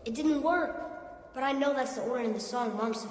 It didn't work, but I know that's the order in the song Mom sang.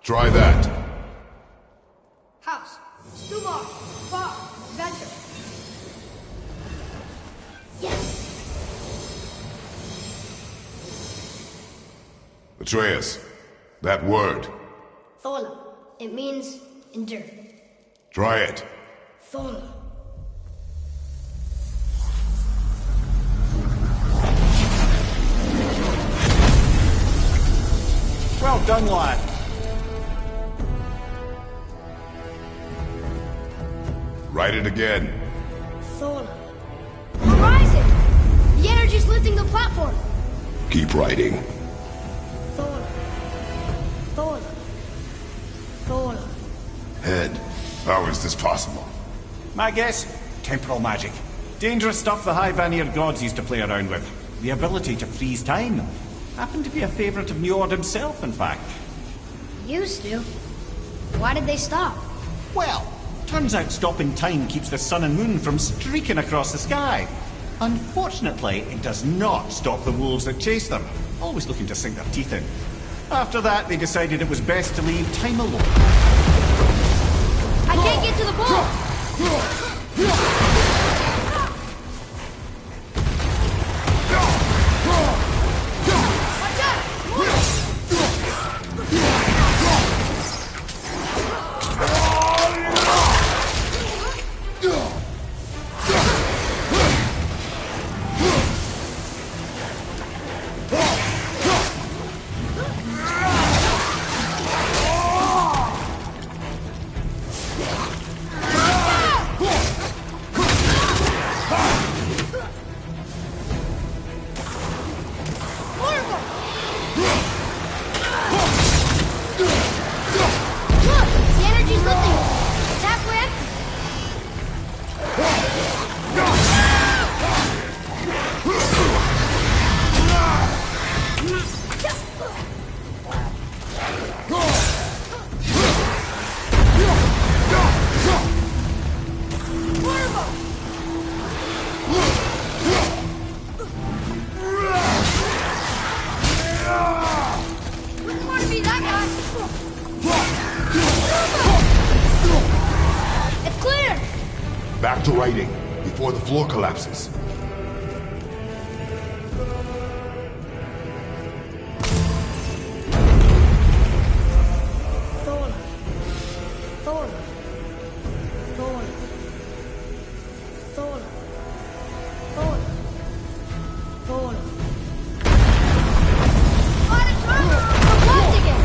Try that. House. Stubar. Far. Adventure. Yes! Atreus, that word. Thola. It means endure. Try it. Thola. Well done, lad. Write it again. Thola. Horizon! The energy's lifting the platform! Keep writing. Thola. Thola. Thola. Head. How is this possible? My guess? Temporal magic. Dangerous stuff the High Vanir gods used to play around with. The ability to freeze time. Happened to be a favourite of Njord himself, in fact. Used to. Why did they stop? Well, turns out stopping time keeps the sun and moon from streaking across the sky. Unfortunately, it does not stop the wolves that chase them, always looking to sink their teeth in. After that, they decided it was best to leave time alone. I can't get to the ball! Watch Back to writing, before the floor collapses. Thola. Thola. Thola. Thola. Thola. Thola. I'm lost again!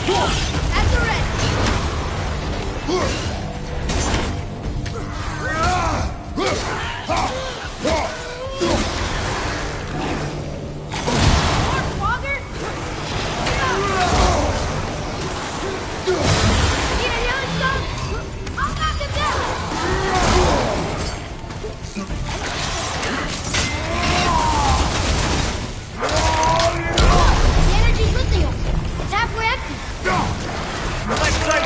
At the ready. Father? Need a healing stone? I'll knock him down! The energy's lifting him. It's halfway empty. Right side!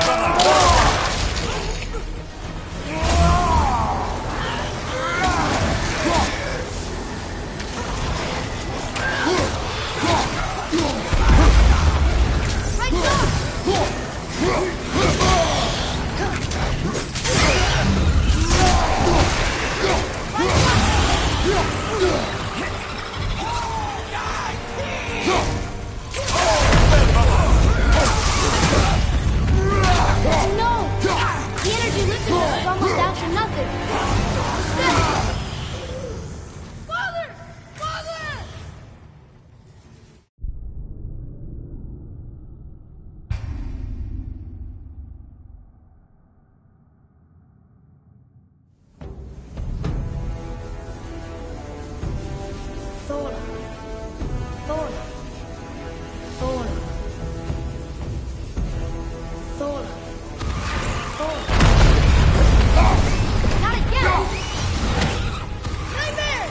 No! The energy lifting us is almost down to nothing. Father! Father! Thora. Thora. Thora. Thora. Thora. Not again! Nightmare!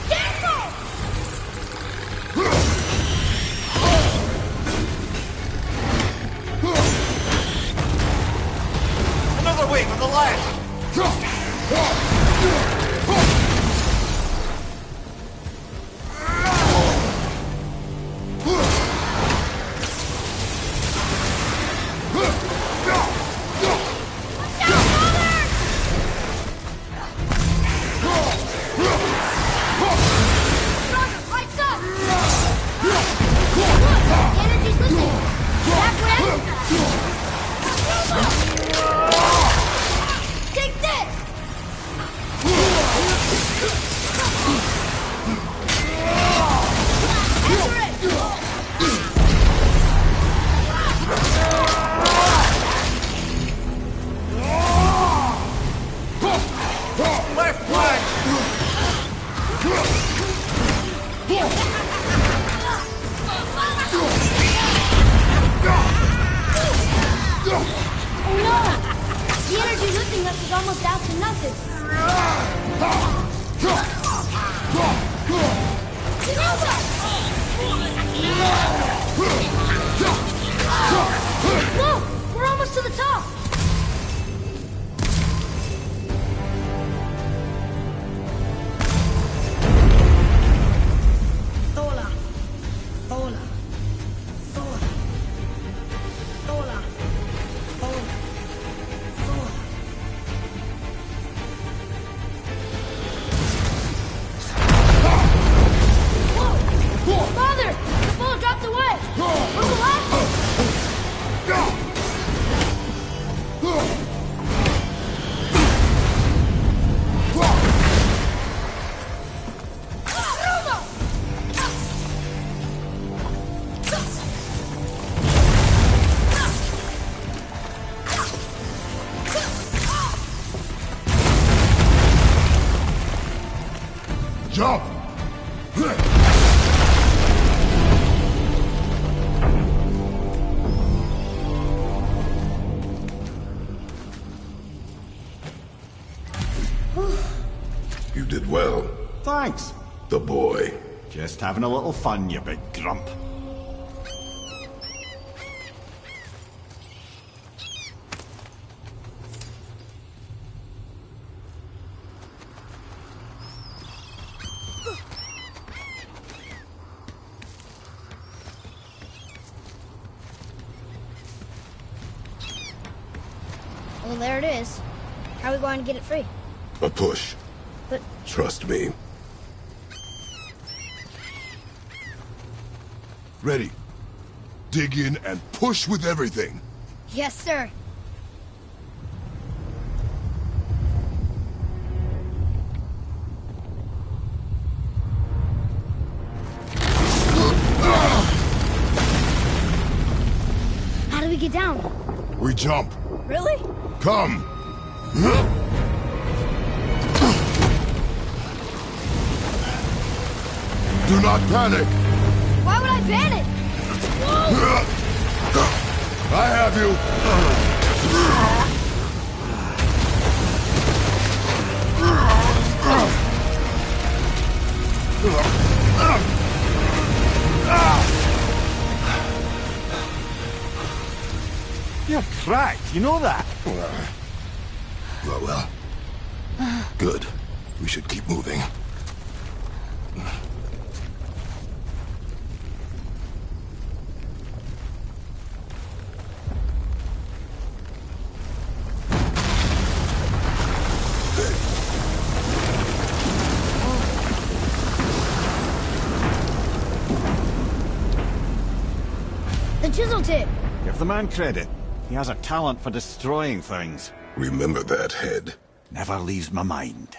Careful! Another wing on the left! Stronger! Lights up! Look! The energy's lifting him. Halfway empty. Take this! Left flank! Oh no! The energy lifting us is almost down to nothing. Look! We're almost to the top! Thola. Thola. Thola. Thola. Thola. Thola. Whoa! Father! The bullet dropped away! Where's the last one? Jump! You did well. Thanks. The boy. Just having a little fun, you big grump. Well, there it is. How are we going to get it free? A push. But Trust me. Ready. Dig in and push with everything. yes, sir. get down. We jump. Really? Come! Do not panic! Why would I panic? I have you! You're cracked, you know that? Well. Good. We should keep moving. The chisel tip. Give the man credit. He has a talent for destroying things. Remember that head. Never leaves my mind.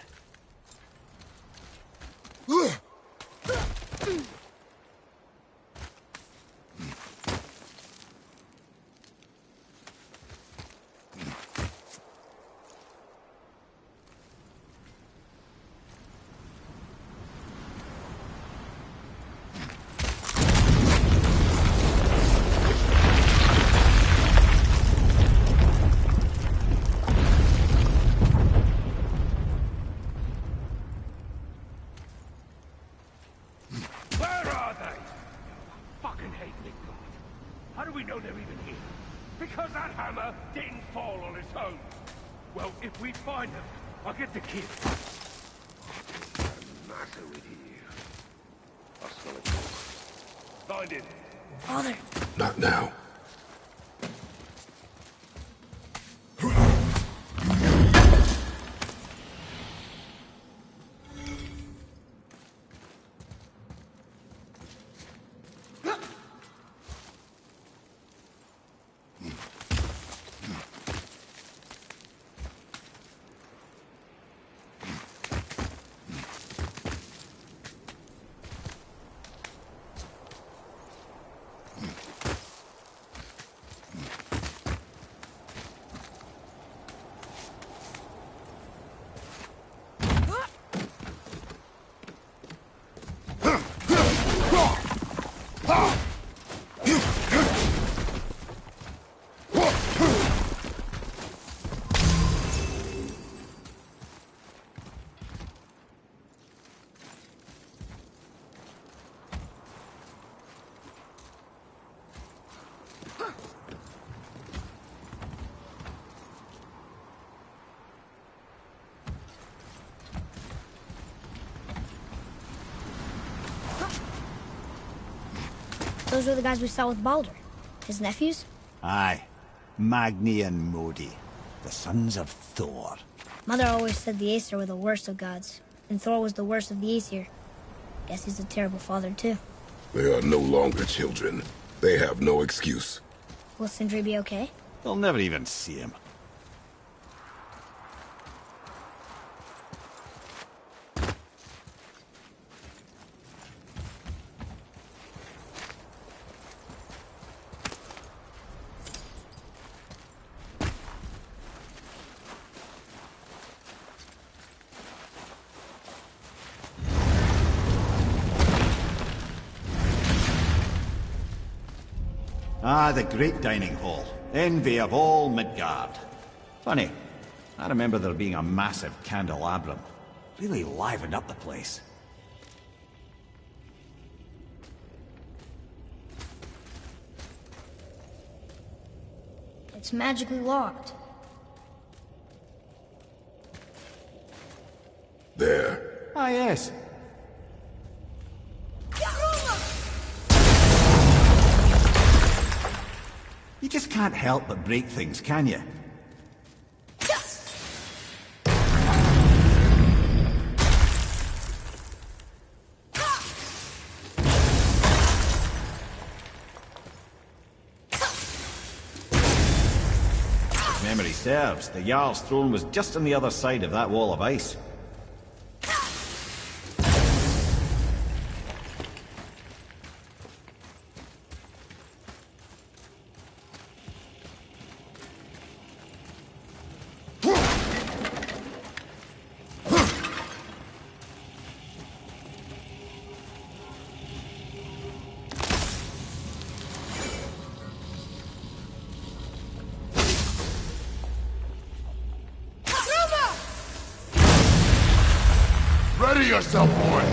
Where are they? Fucking hate Midgard. How do we know they're even here? Because that hammer didn't fall on its own. Well, if we find them, I'll get the kid. What's the matter with you? I smell a corpse. Find him. Father. Not now. Those were the guys we saw with Baldur. His nephews? Aye. Magni and Modi. The sons of Thor. Mother always said the Aesir were the worst of gods, and Thor was the worst of the Aesir. Guess he's a terrible father, too. They are no longer children. They have no excuse. Will Sindri be okay? They'll never even see him. Ah, the great dining hall. Envy of all Midgard. Funny, I remember there being a massive candelabrum. Really livened up the place. It's magically locked. There. Ah, yes. You just can't help but break things, can you? If memory serves, the Jarl's throne was just on the other side of that wall of ice. yourself, boy!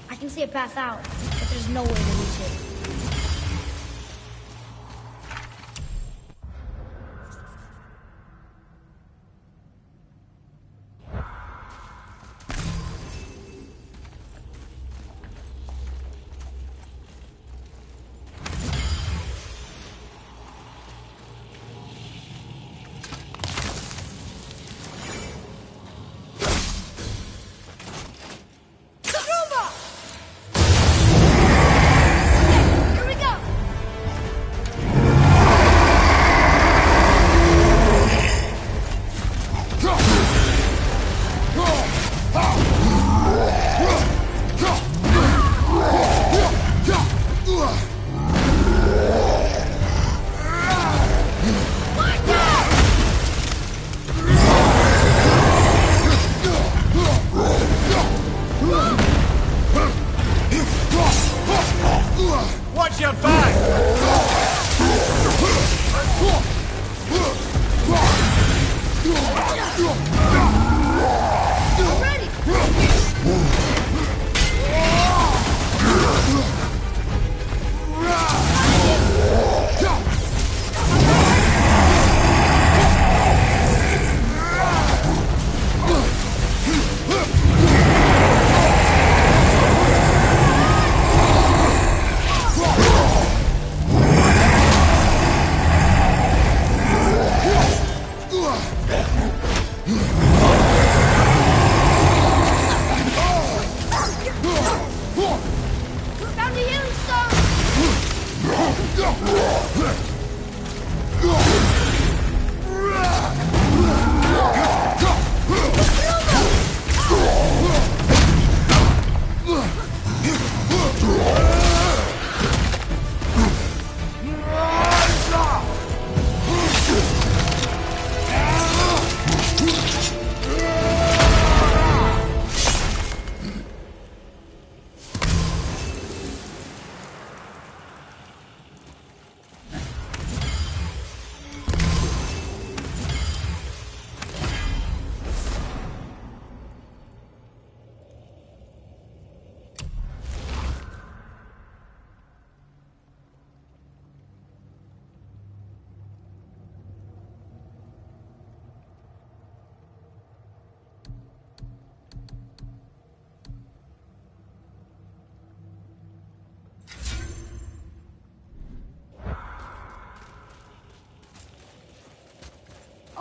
I can see a path out, but there's no way to reach it. Watch your back! Found the healing stone!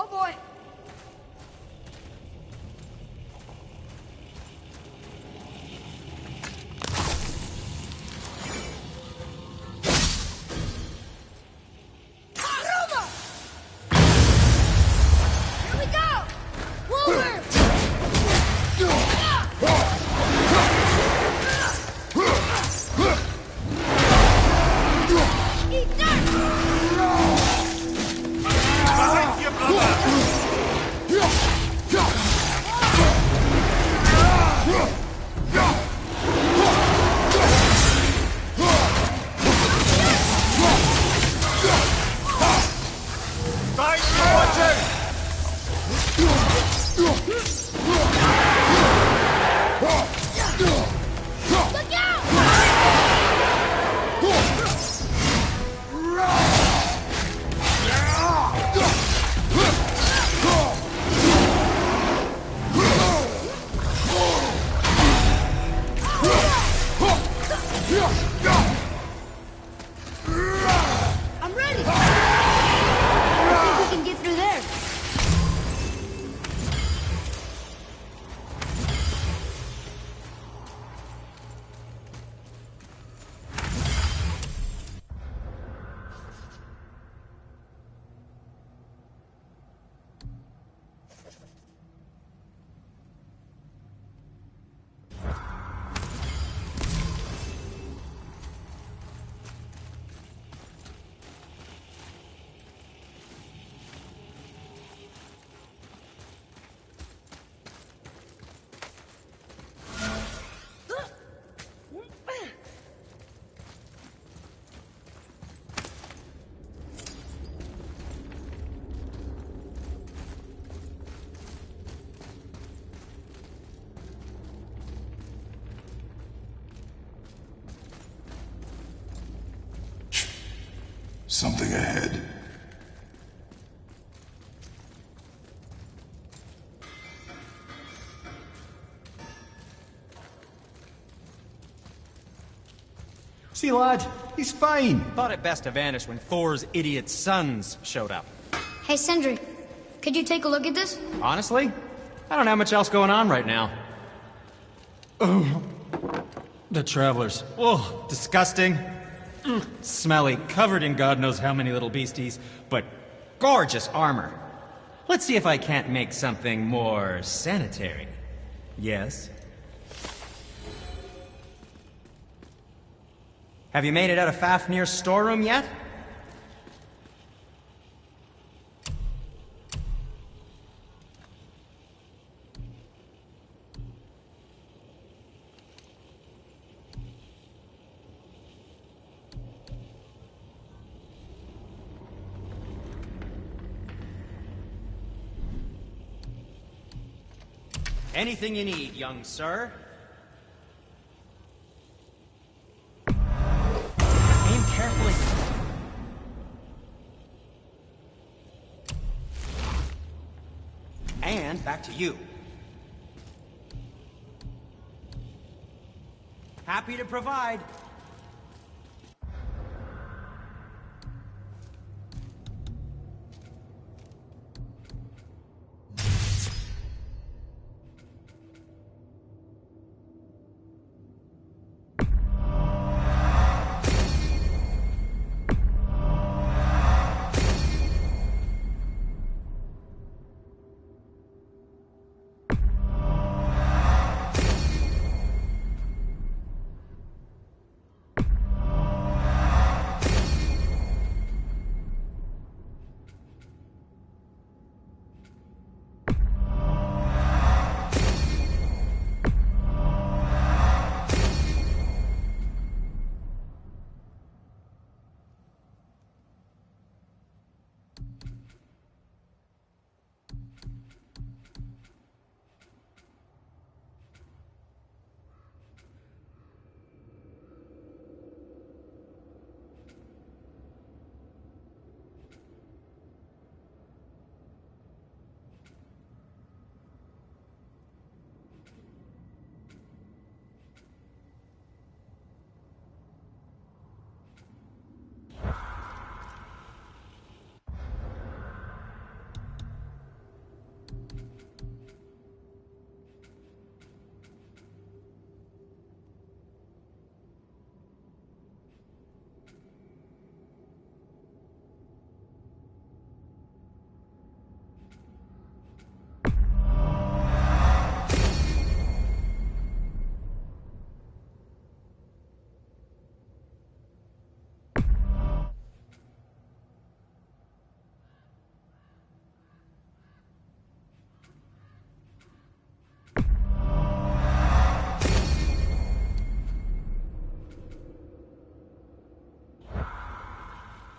Oh boy! Here we go! Wilbur! Eat that! Behind you, brother! Something ahead. See, lad, he's fine. Thought it best to vanish when Thor's idiot sons showed up. Hey, Sindri, could you take a look at this? Honestly, I don't have much else going on right now. Oh, the travelers. Oh, disgusting. Smelly, covered in God knows how many little beasties, but gorgeous armor. Let's see if I can't make something more sanitary. Yes? Have you made it out of Fafnir's storeroom yet? Anything you need, young sir. Aim carefully. And back to you. Happy to provide.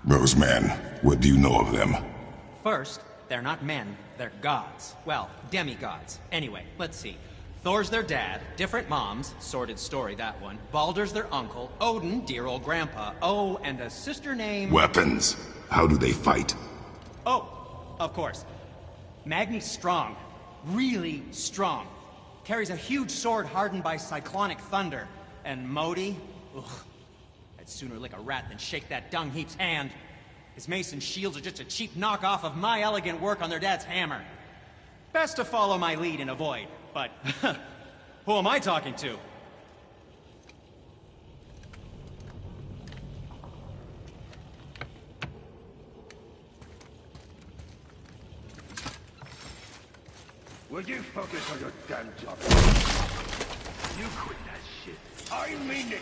Those men, what do you know of them? First, they're not men, they're gods. Well, demigods. Anyway, let's see. Thor's their dad, different moms, sordid story that one. Baldur's their uncle, Odin, dear old grandpa. Oh, and a sister named... Weapons. How do they fight? Oh, of course. Magni's strong. Really strong. Carries a huge sword hardened by cyclonic thunder. And Modi? Ugh. I'd sooner lick a rat than shake that dung heap's hand. His mason shields are just a cheap knockoff of my elegant work on their dad's hammer. Best to follow my lead and avoid, but who am I talking to? Will you focus on your damn job? You quit that shit. I mean it.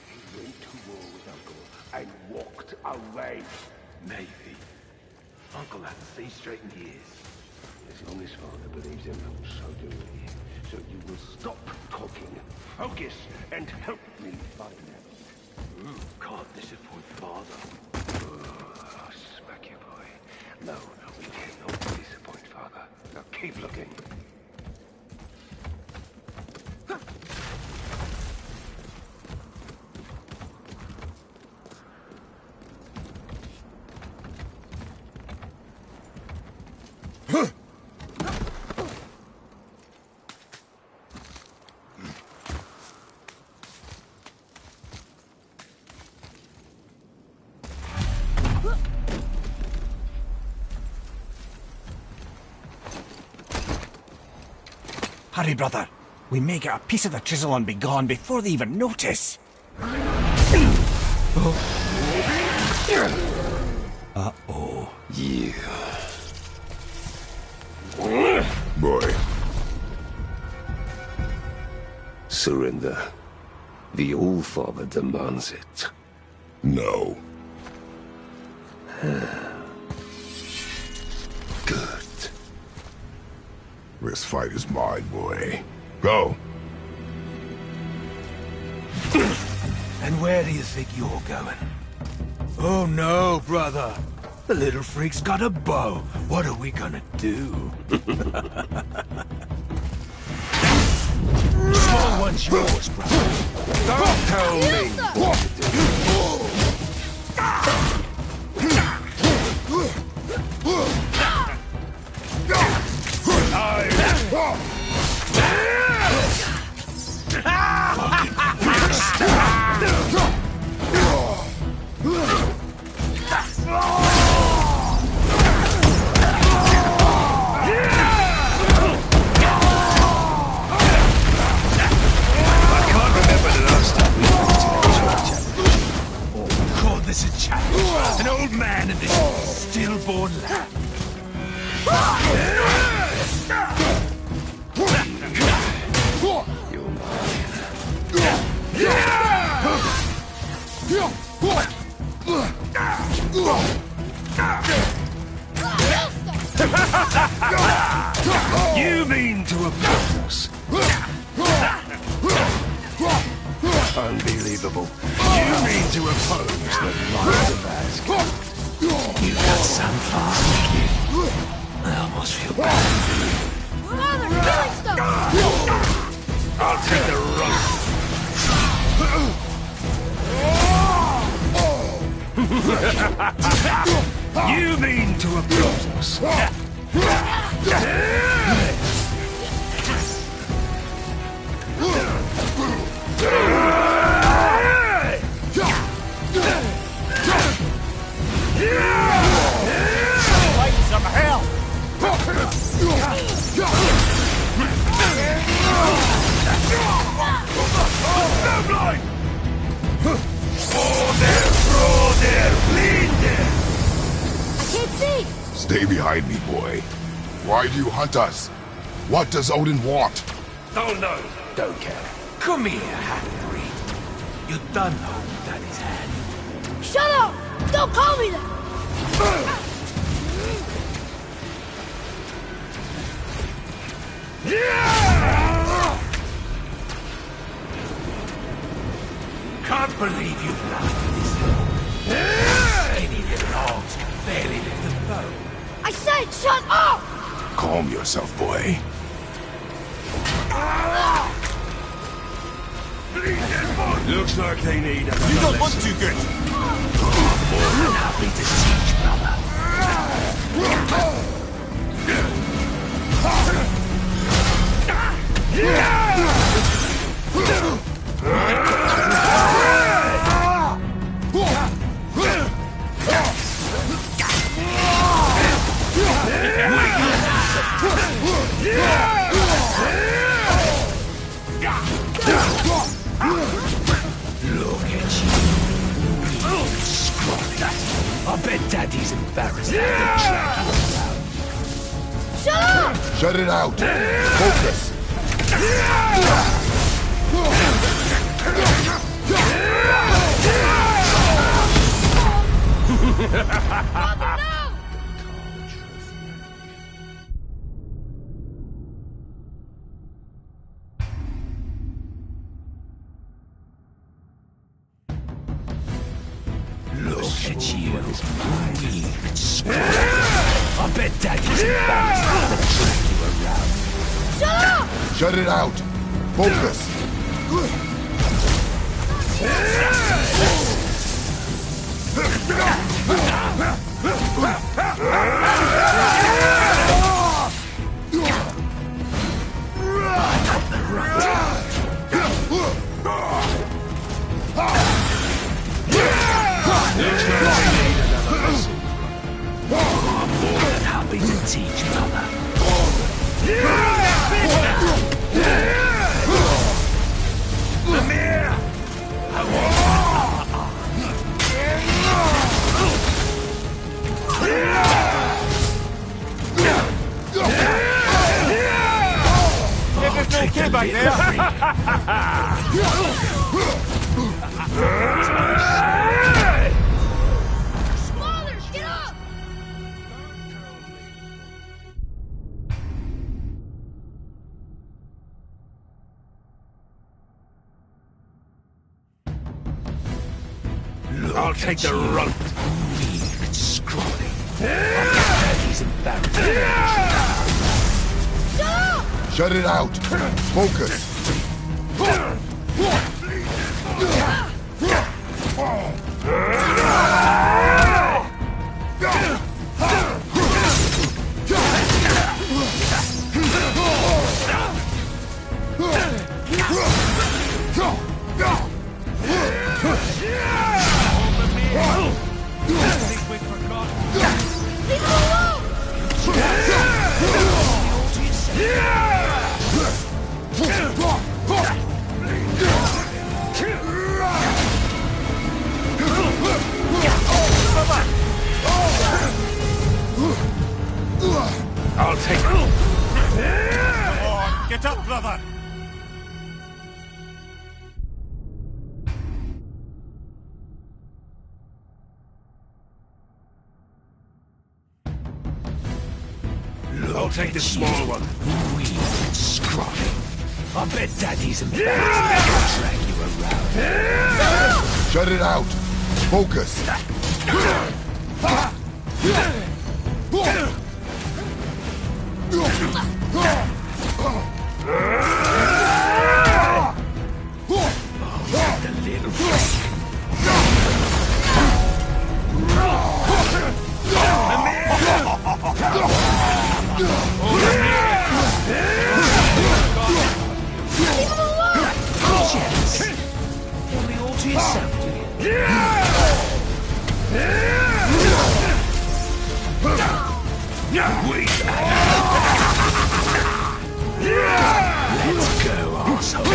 He went to war with Uncle and walked away. Maybe. Uncle hasn't seen straight in years. As long as father believes him, so do we. So you will stop talking, focus, and help me find him. Can't disappoint father. I'll smack you, boy. No, we cannot disappoint father. Now keep looking. Hurry, brother. We may get a piece of the chisel and be gone before they even notice. Uh-oh. You. Boy. Surrender. The All-Father demands it. No. Good. This fight is mine, boy. Go. And where do you think you're going? Oh no, brother. The little freak's got a bow. What are we gonna do? Small one's yours, brother. Don't tell me what to do. This a challenge. An old man and this stillborn lad. You mean to oppose? Unbelievable. You mean to oppose the lies of Asgard? You've got some fast with you. I almost feel bad. Oh, they're killing stuff! I'll take the rope. You mean to oppose us? Light some hell! I can't see! Stay behind me, boy. Why do you hunt us? What does Odin want? Don't know. Don't care. Come here, half-breed. You done hold Daddy's hand. Shut up! Don't call me that! Can't believe you've lasted this long. Skinny little arms can barely lift the bow. I said shut up! Calm yourself, boy. Looks like they need a You don't look too good. more than happy to teach, brother. Look at you. Scruffy. I bet Daddy's embarrassed to drag you around. Shut up! Shut it out. Focus. Father, no! Look at you. Weak scruffy. I bet Daddy's embarrassed to drag you around. Shut up! Shut it out. Focus. I'm more than happy to teach, brother. okay back there? Father, get up! I'll take the runt. Weak and scrawny. He's embarrassed. Shut it out! Focus! I'll take it. Come on, get up, brother. I'll take the small one. Weak and scrawny. I bet Daddy's embarrassed to drag you around. Shut it out! Focus! The little freak. Yes. Tell me all to yourself, do you? Let's go, asshole.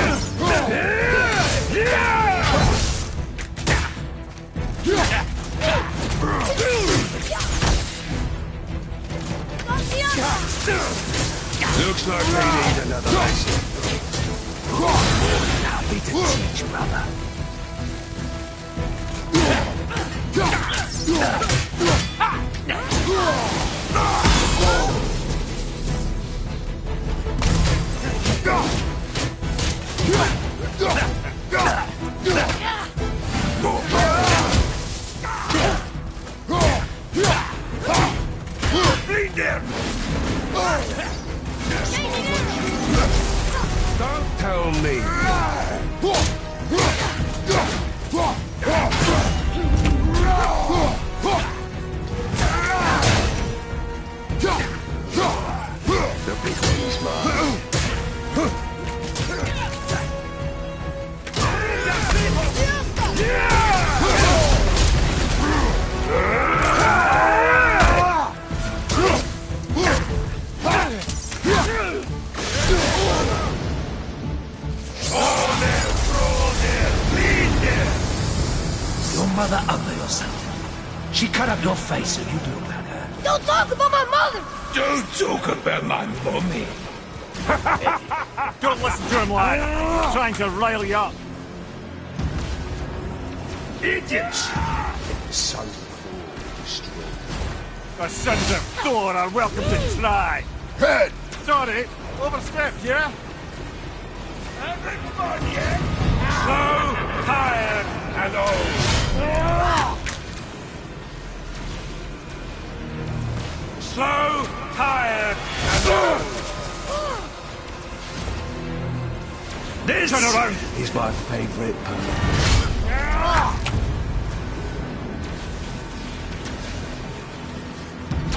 Looks like we need another lesson. More than happy to teach, brother. Bleed them! Don't tell me. The big one's mine. Your mother ugly or something. She cut up your face so you'd look like her. Don't talk about my mother! Don't talk about my mommy. Don't listen to him, lad. He's trying to rile you up. Idiots! So foolish. The sons of Thor are welcome to try. Head! Sorry, overstepped, yeah? Everybody, so tired and old. So tired and old. This Turn around. is my favorite poem.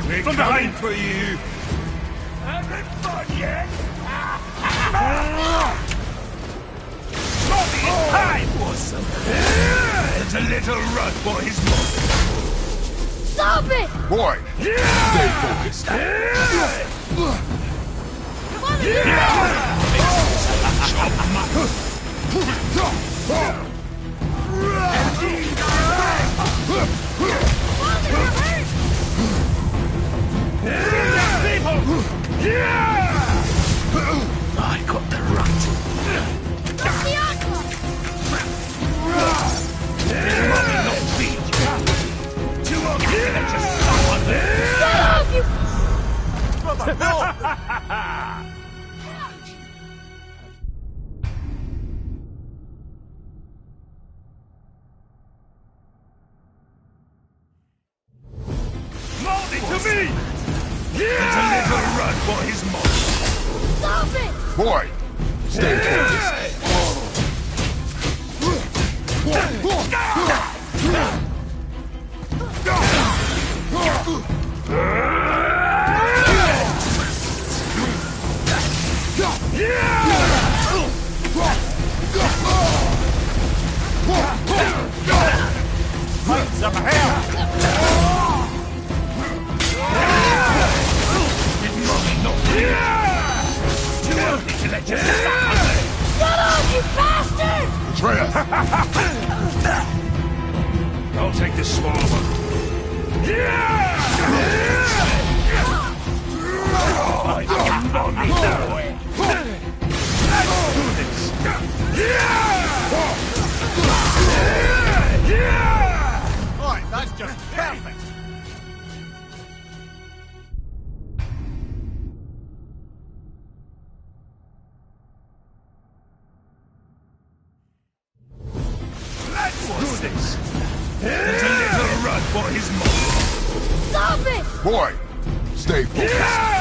We're from behind for you. Everybody, time! Awesome. There's a little run for his mother. Stop it! Boy! Stay focused. Come on, I got the run. Moldy to me! It's a little run for his money. Stop it! Boy, stay focused. Fights up ahead! Too early to let you stop. Shut up, you bastard! Atreus! I'll take the small one. I don't want me that way. Let's do this. Right, that's just perfect! Let's do this. There's a little run for his money. Stop it! Boy, stay focused.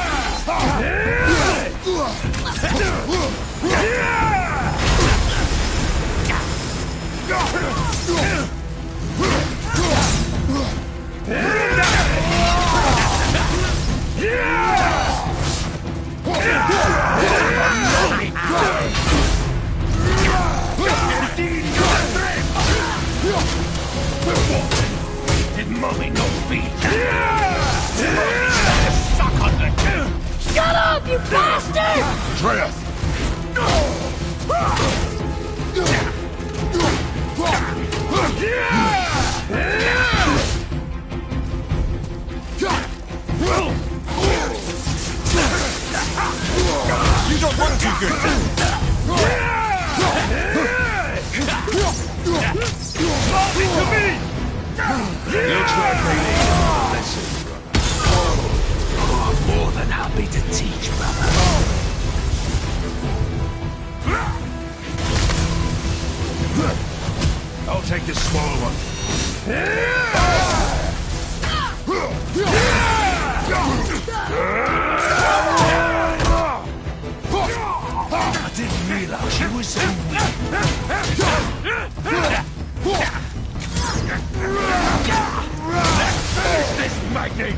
Did mommy no feed? Suck on the Shut up, you bastard! Atreus! You don't look too good! Moldy to me! You'll try paying a lesson, brother. Oh, I'm more than happy to teach, brother. I'll take the small one. I didn't realize you were so weak. Finish this, Magni!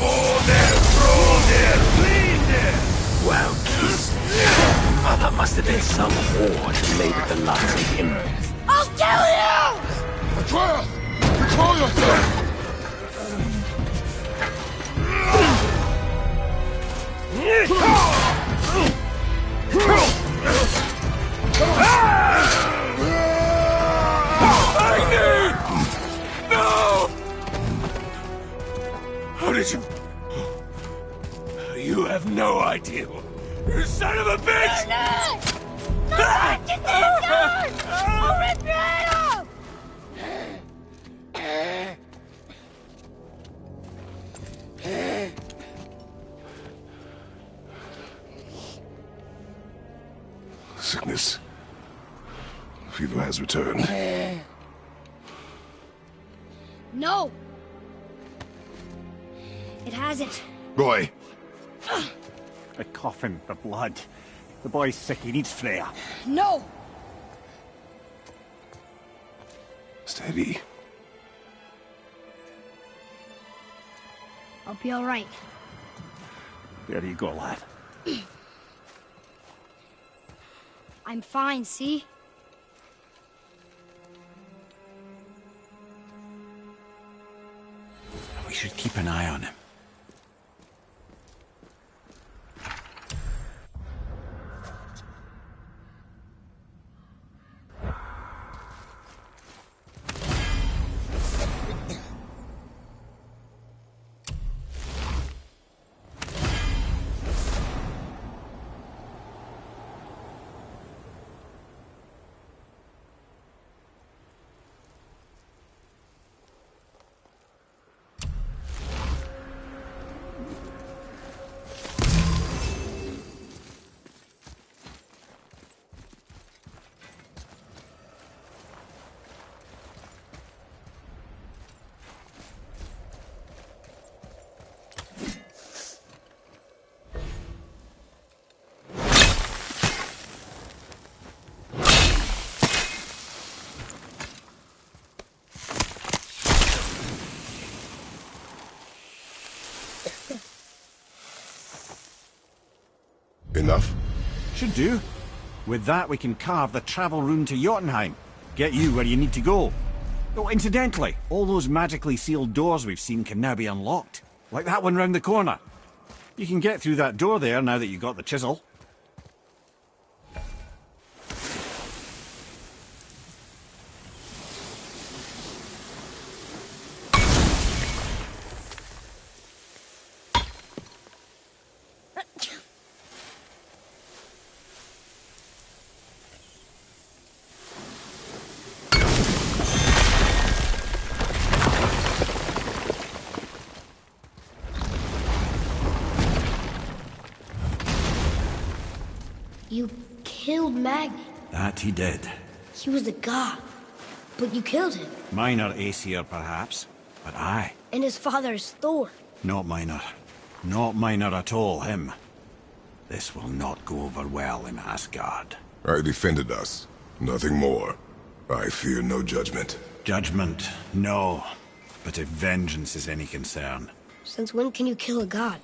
Oh, there, bleed there! Well, kiss. Oh, that must have been some whore who made it the likes of him. I'll kill you! Atreus! Control yourself! No! How did you... You have no idea. You son of a bitch! No! Get that gun! I'll rip your head off! Sickness. Fever has returned. No! It hasn't. Roy, The coffin, the blood. The boy's sick, he needs Freya. No! steady. I'll be alright. There you go, lad. I'm fine, see? We should keep an eye on him. enough? Should do. With that, we can carve the travel rune to Jotunheim. Get you where you need to go. Oh, incidentally, all those magically sealed doors we've seen can now be unlocked. Like that one round the corner. You can get through that door there now that you've got the chisel. You killed Magni. That he did. He was the god. But you killed him. Minor Aesir, perhaps. But I. And his father is Thor. Not minor. Not minor at all, him. This will not go over well in Asgard. I defended us. Nothing more. I fear no judgment. Judgment, no. But if vengeance is any concern. Since when can you kill a god?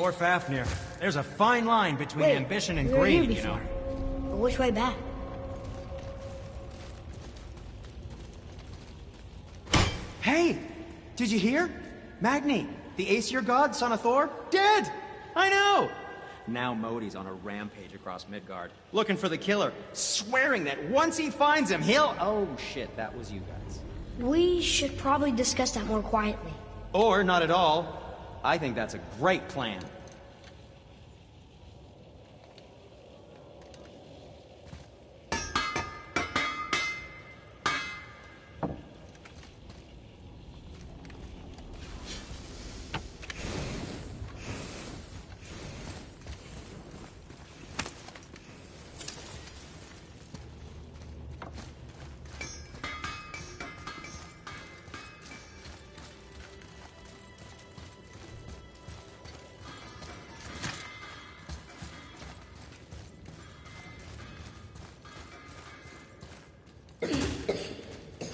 Poor Fafnir. There's a fine line between Wait, ambition and we were here greed, you know. before. But which way back? Hey! Did you hear? Magni, the Aesir god, son of Thor, dead! I know! Now Modi's on a rampage across Midgard, looking for the killer, swearing that once he finds him, he'll... Oh shit, that was you guys. We should probably discuss that more quietly. Or not at all. I think that's a great plan.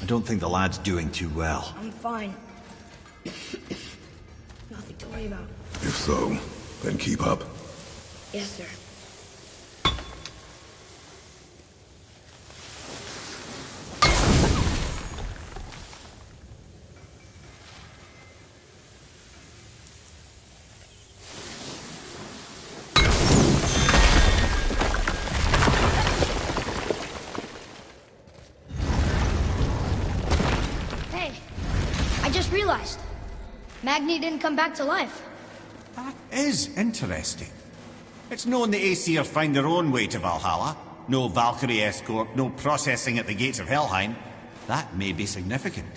I don't think the lad's doing too well. I'm fine. Nothing to worry about. If so, then keep up. Yes, sir. Magni didn't come back to life. That is interesting. It's known the Aesir find their own way to Valhalla. No Valkyrie escort, no processing at the gates of Helheim. That may be significant.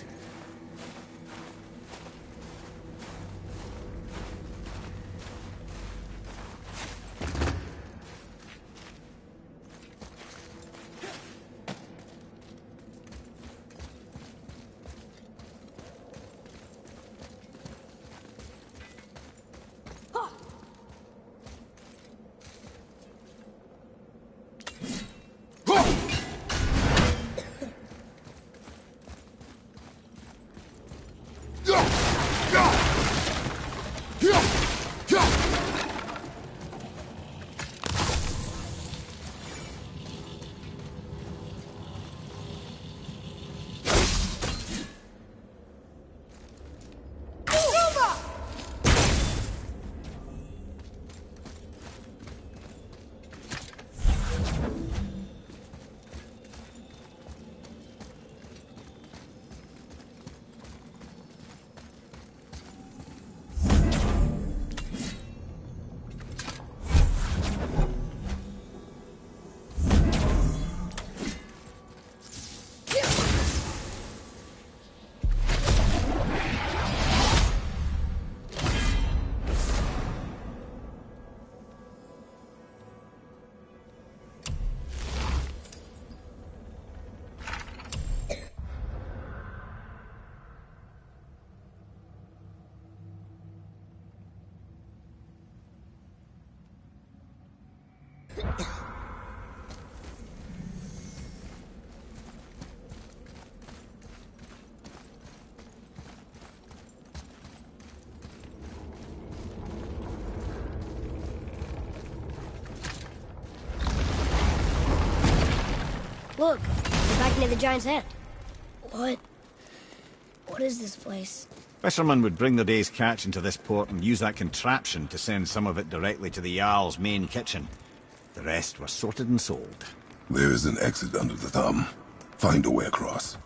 Look, we're back near the Giant's Head. What is this place? Fishermen would bring their day's catch into this port and use that contraption to send some of it directly to the Jarl's main kitchen. The rest were sorted and sold. There is an exit under the thumb. Find a way across.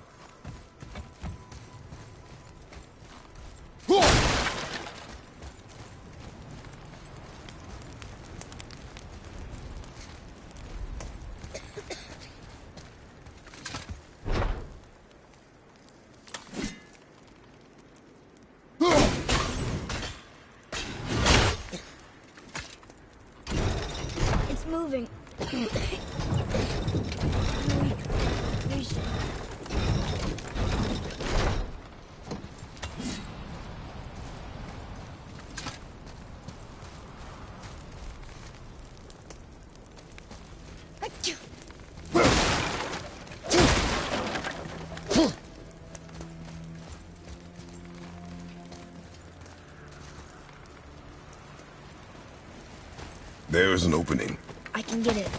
It's moving. There's an opening. I can get it.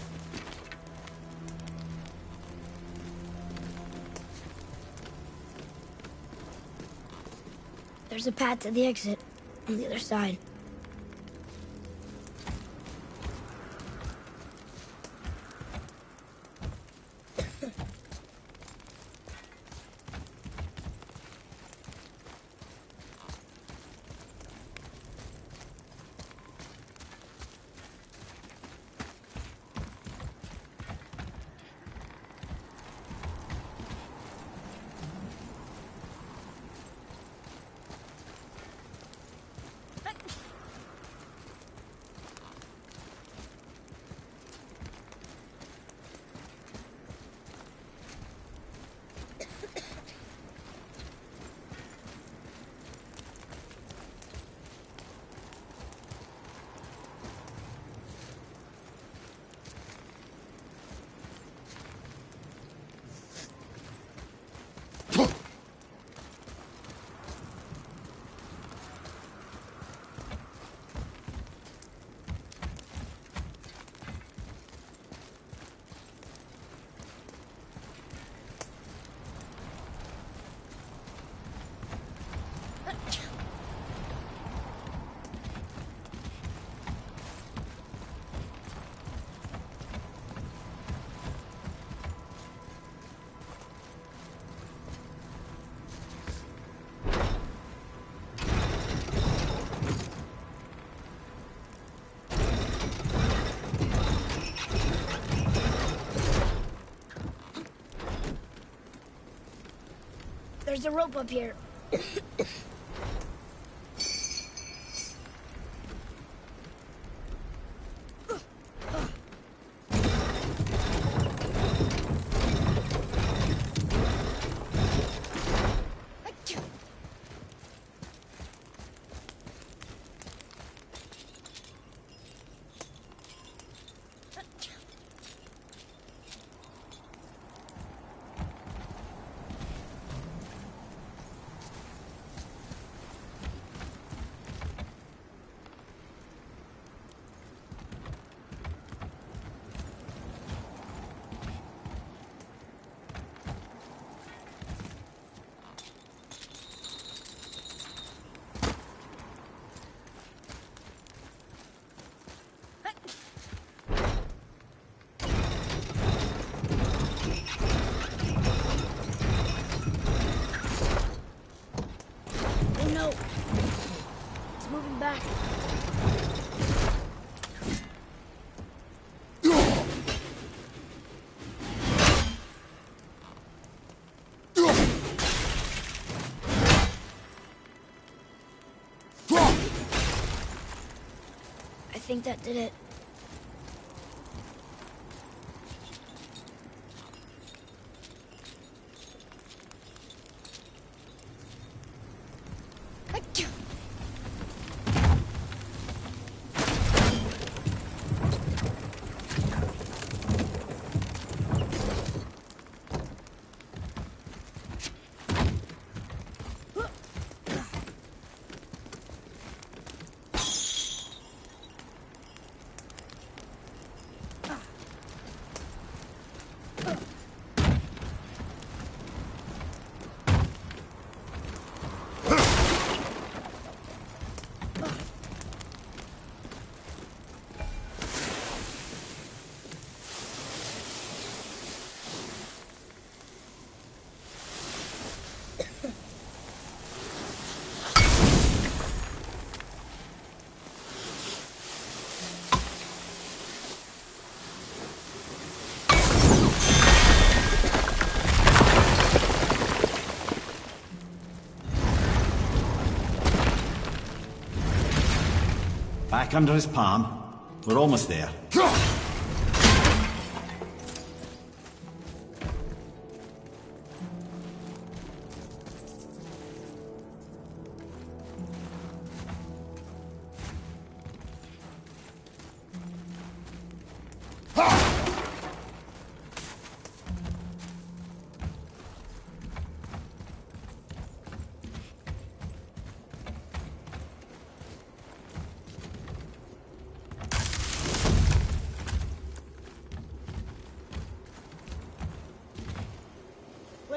There's a path to the exit on the other side. There's a rope up here. Back. I think that did it. Back under his palm. We're almost there.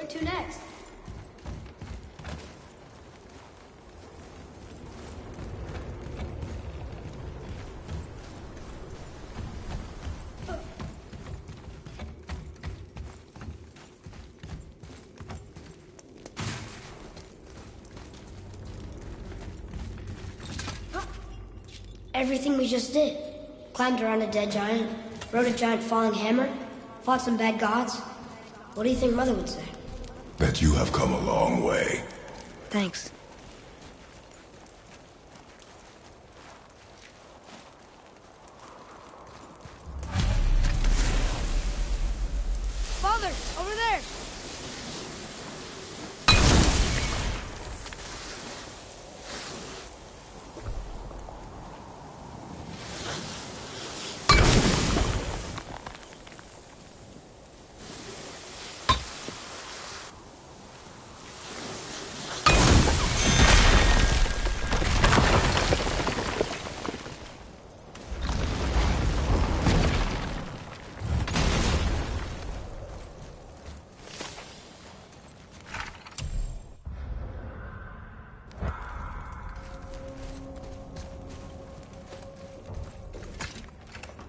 Where to next? Everything we just did. Climbed around a dead giant, rode a giant falling hammer, fought some bad gods. What do you think Mother would say? That you have come a long way. Thanks. Father, over there!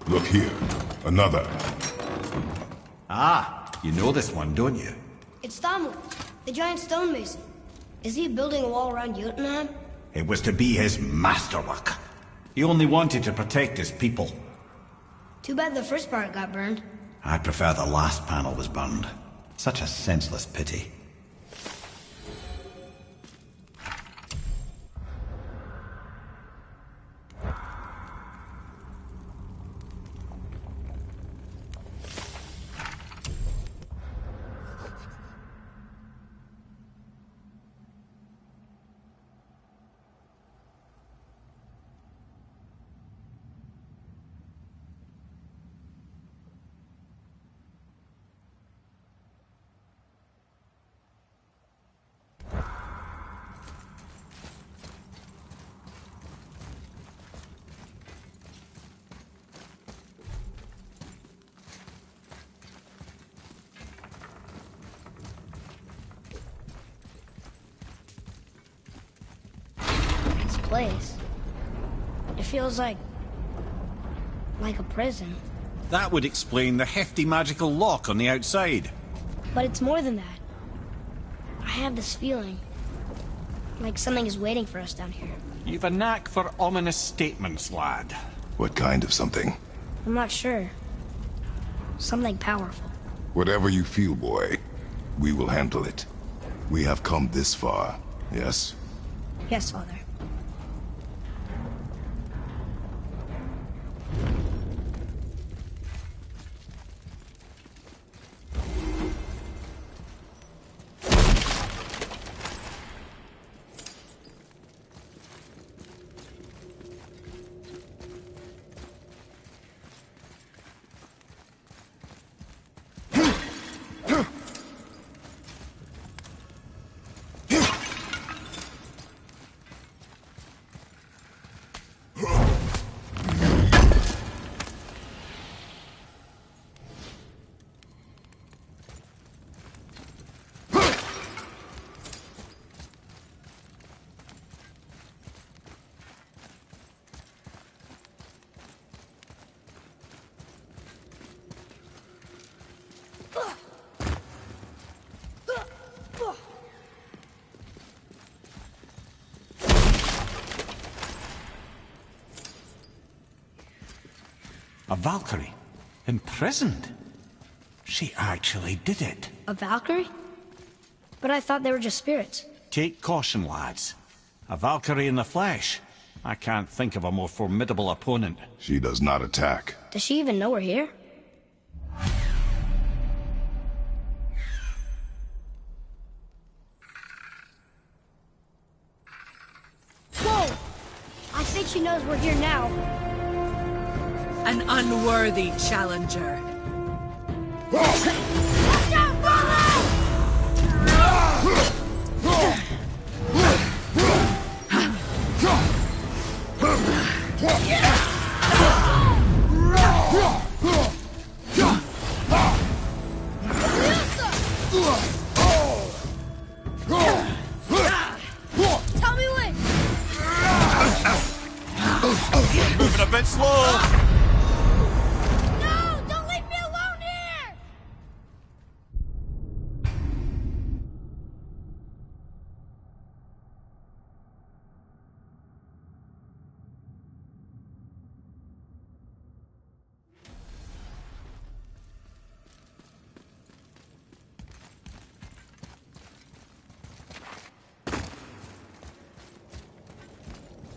Look here. Another. Ah, you know this one, don't you? It's Thamur, the giant stonemason. Is he building a wall around Jotunheim? It was to be his masterwork. He only wanted to protect his people. Too bad the first part got burned. I prefer the last panel was burned. Such a senseless pity. Place. It feels like a prison. That would explain the hefty magical lock on the outside. But it's more than that. I have this feeling like something is waiting for us down here. You've a knack for ominous statements, lad. What kind of something? I'm not sure. Something powerful. Whatever you feel, boy, we will handle it. We have come this far, yes? Yes, Father. A Valkyrie? Imprisoned? She actually did it. A Valkyrie? But I thought they were just spirits. Take caution, lads. A Valkyrie in the flesh. I can't think of a more formidable opponent. She does not attack. Does she even know we're here? Whoa! I think she knows we're here now. An unworthy challenger. Watch out, Father! slow! No! Don't leave me alone here!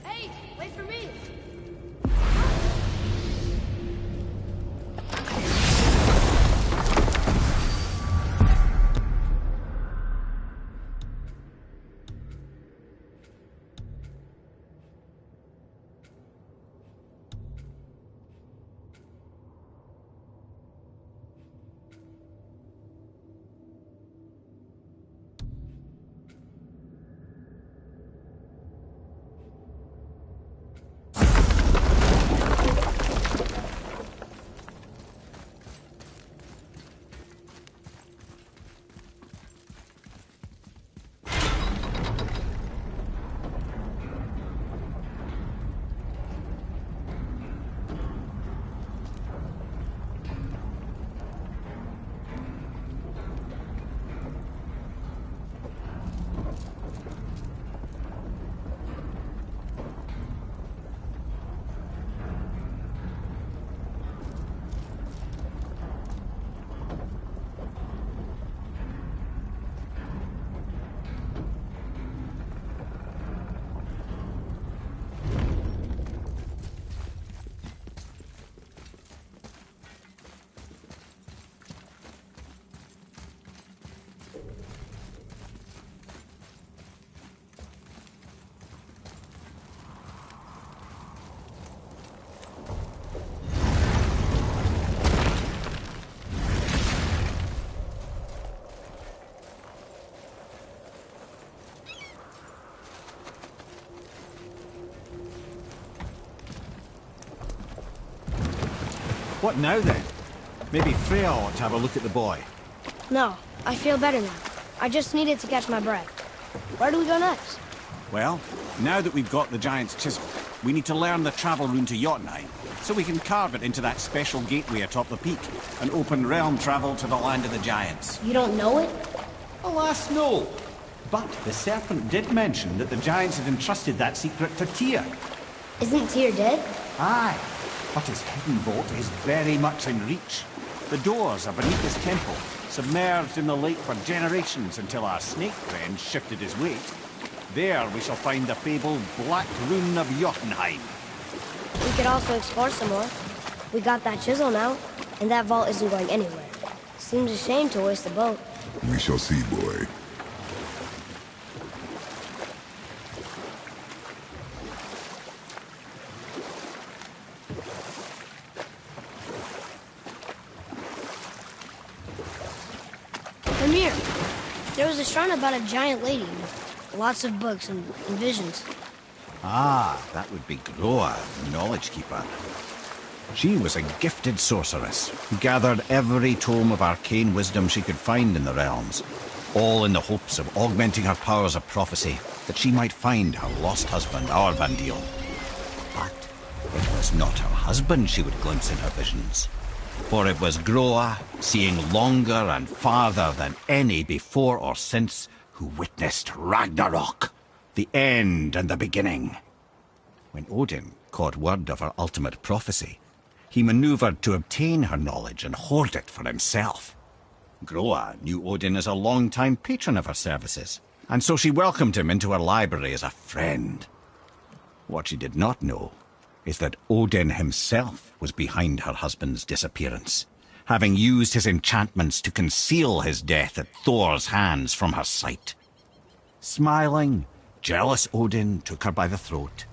Hey, wait for me! What now then? Maybe Freya ought to have a look at the boy. No, I feel better now. I just needed to catch my breath. Where do we go next? Well, now that we've got the Giant's Chisel, we need to learn the travel rune to Jotunheim, so we can carve it into that special gateway atop the peak, and open realm travel to the land of the Giants. You don't know it? Alas, no. But the serpent did mention that the Giants had entrusted that secret to Tyr. Isn't Tyr dead? Aye, but his hidden vault is very much in reach. The doors are beneath his temple, submerged in the lake for generations until our snake friend shifted his weight. There we shall find the fabled Black Rune of Jotunheim. We could also explore some more. We got that chisel now, and that vault isn't going anywhere. Seems a shame to waste the boat. We shall see, boy. Mimir, there was a shrine about a giant lady with lots of books and visions. Ah, that would be Groa, Knowledge Keeper. She was a gifted sorceress who gathered every tome of arcane wisdom she could find in the realms, all in the hopes of augmenting her powers of prophecy, that she might find her lost husband, Aurvandil. But it was not her husband she would glimpse in her visions, for it was Groa, seeing longer and farther than any before or since, who witnessed Ragnarok, the end and the beginning. When Odin caught word of her ultimate prophecy, he maneuvered to obtain her knowledge and hoard it for himself. Groa knew Odin as a long-time patron of her services, and so she welcomed him into her library as a friend. What she did not know is that Odin himself was behind her husband's disappearance, having used his enchantments to conceal his death at Thor's hands from her sight. Smiling, jealous Odin took her by the throat,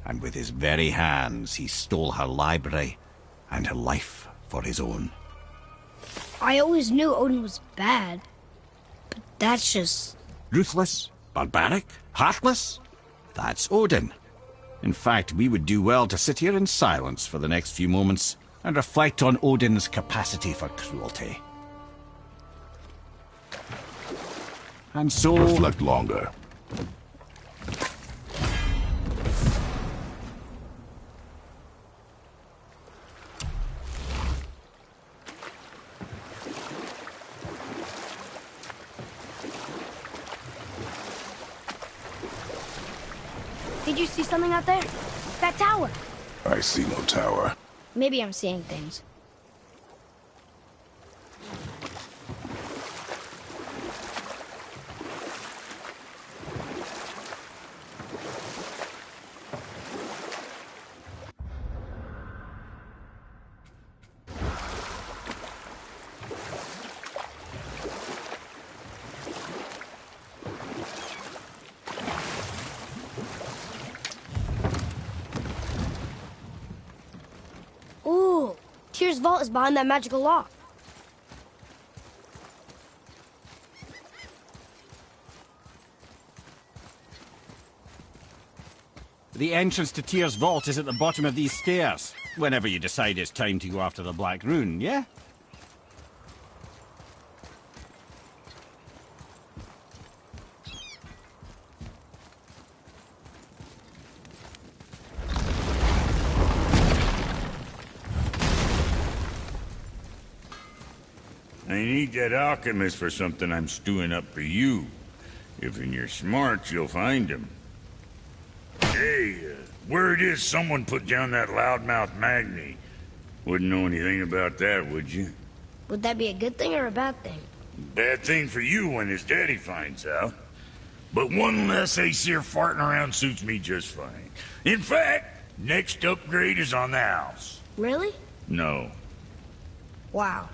and with his very hands he stole her library and her life for his own. I always knew Odin was bad, but that's just... Ruthless, barbaric, heartless? That's Odin. In fact, we would do well to sit here in silence for the next few moments and reflect on Odin's capacity for cruelty. And so... Reflect longer. Did you see something out there? That tower. I see no tower. Maybe I'm seeing things. Ooh, Tyr's vault is behind that magical lock. The entrance to Tyr's vault is at the bottom of these stairs, whenever you decide it's time to go after the Black Rune, yeah? I need that alchemist for something I'm stewing up for you. If you're smart, you'll find him. Hey, word is someone put down that loudmouth Magni. Wouldn't know anything about that, would you? Would that be a good thing or a bad thing? Bad thing for you when his daddy finds out. But one less Aesir farting around suits me just fine. In fact, next upgrade is on the house. Really? No. Wow.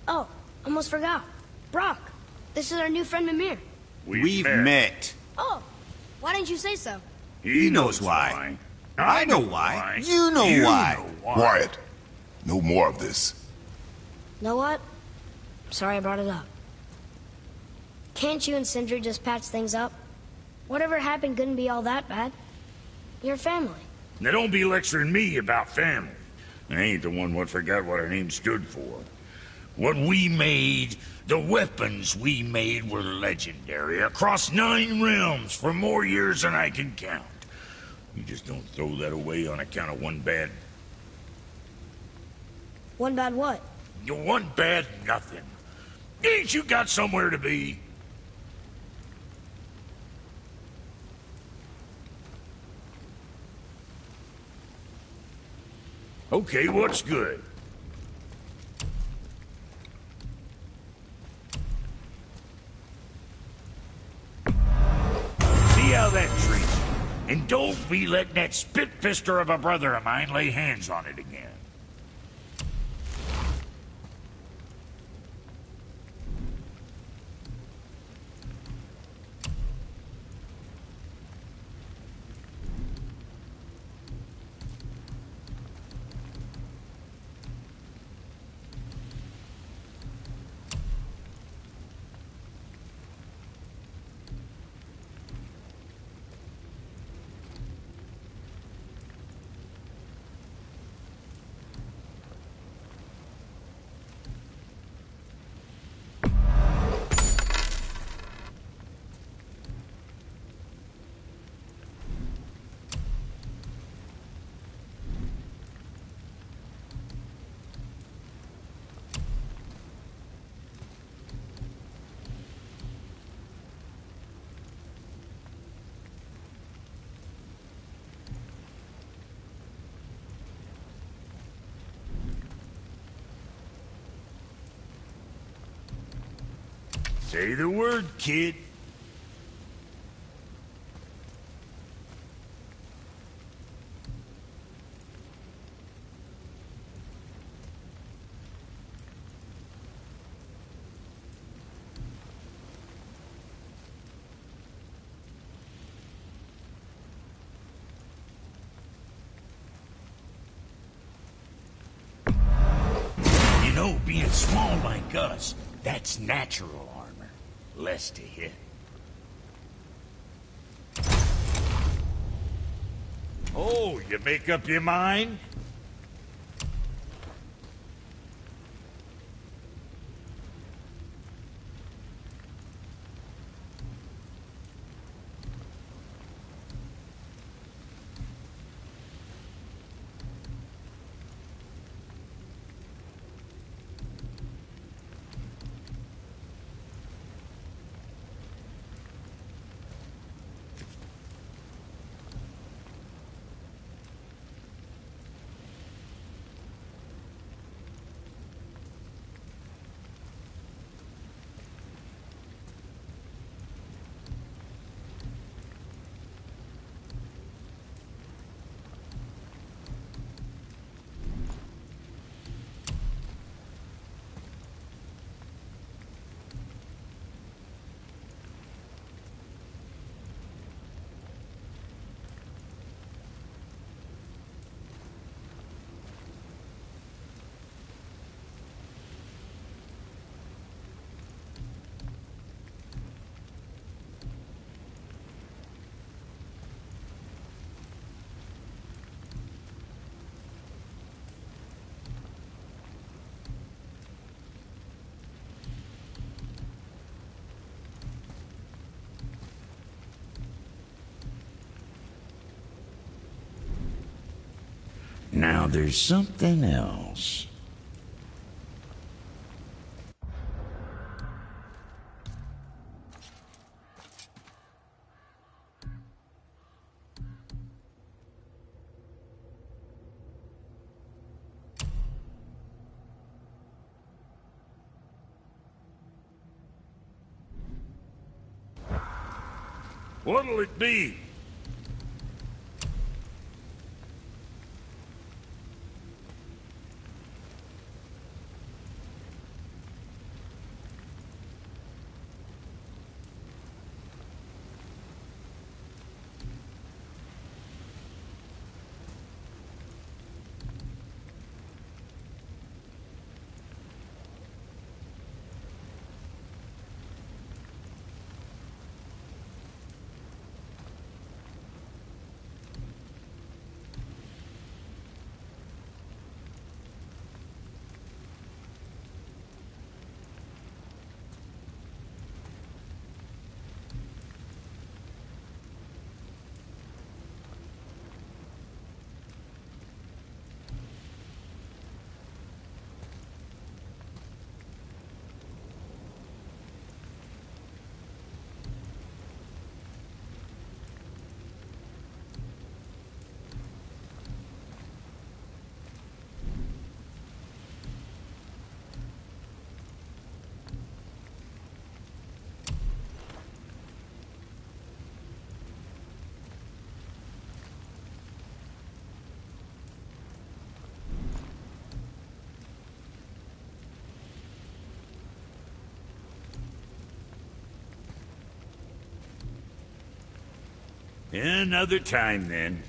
Oh, almost forgot. Brock, this is our new friend Mimir. We've met. Oh, why didn't you say so? He knows why. I know why. You know why. Quiet. No more of this. Know what? Sorry I brought it up. Can't you and Sindri just patch things up? Whatever happened couldn't be all that bad. You're family. Now don't be lecturing me about family. I ain't the one what forgot what our name stood for. What we made, the weapons we made were legendary across 9 realms for more years than I can count. You just don't throw that away on account of one bad... One bad what? One bad nothing. Ain't you got somewhere to be? Okay, what's good? See how that treats you. And don't be letting that spit-fister of a brother of mine lay hands on it again. Say the word, kid. You know, being small like us, that's natural armor. Less to hit. Oh, you make up your mind? Now there's something else. What'll it be? Another time, then.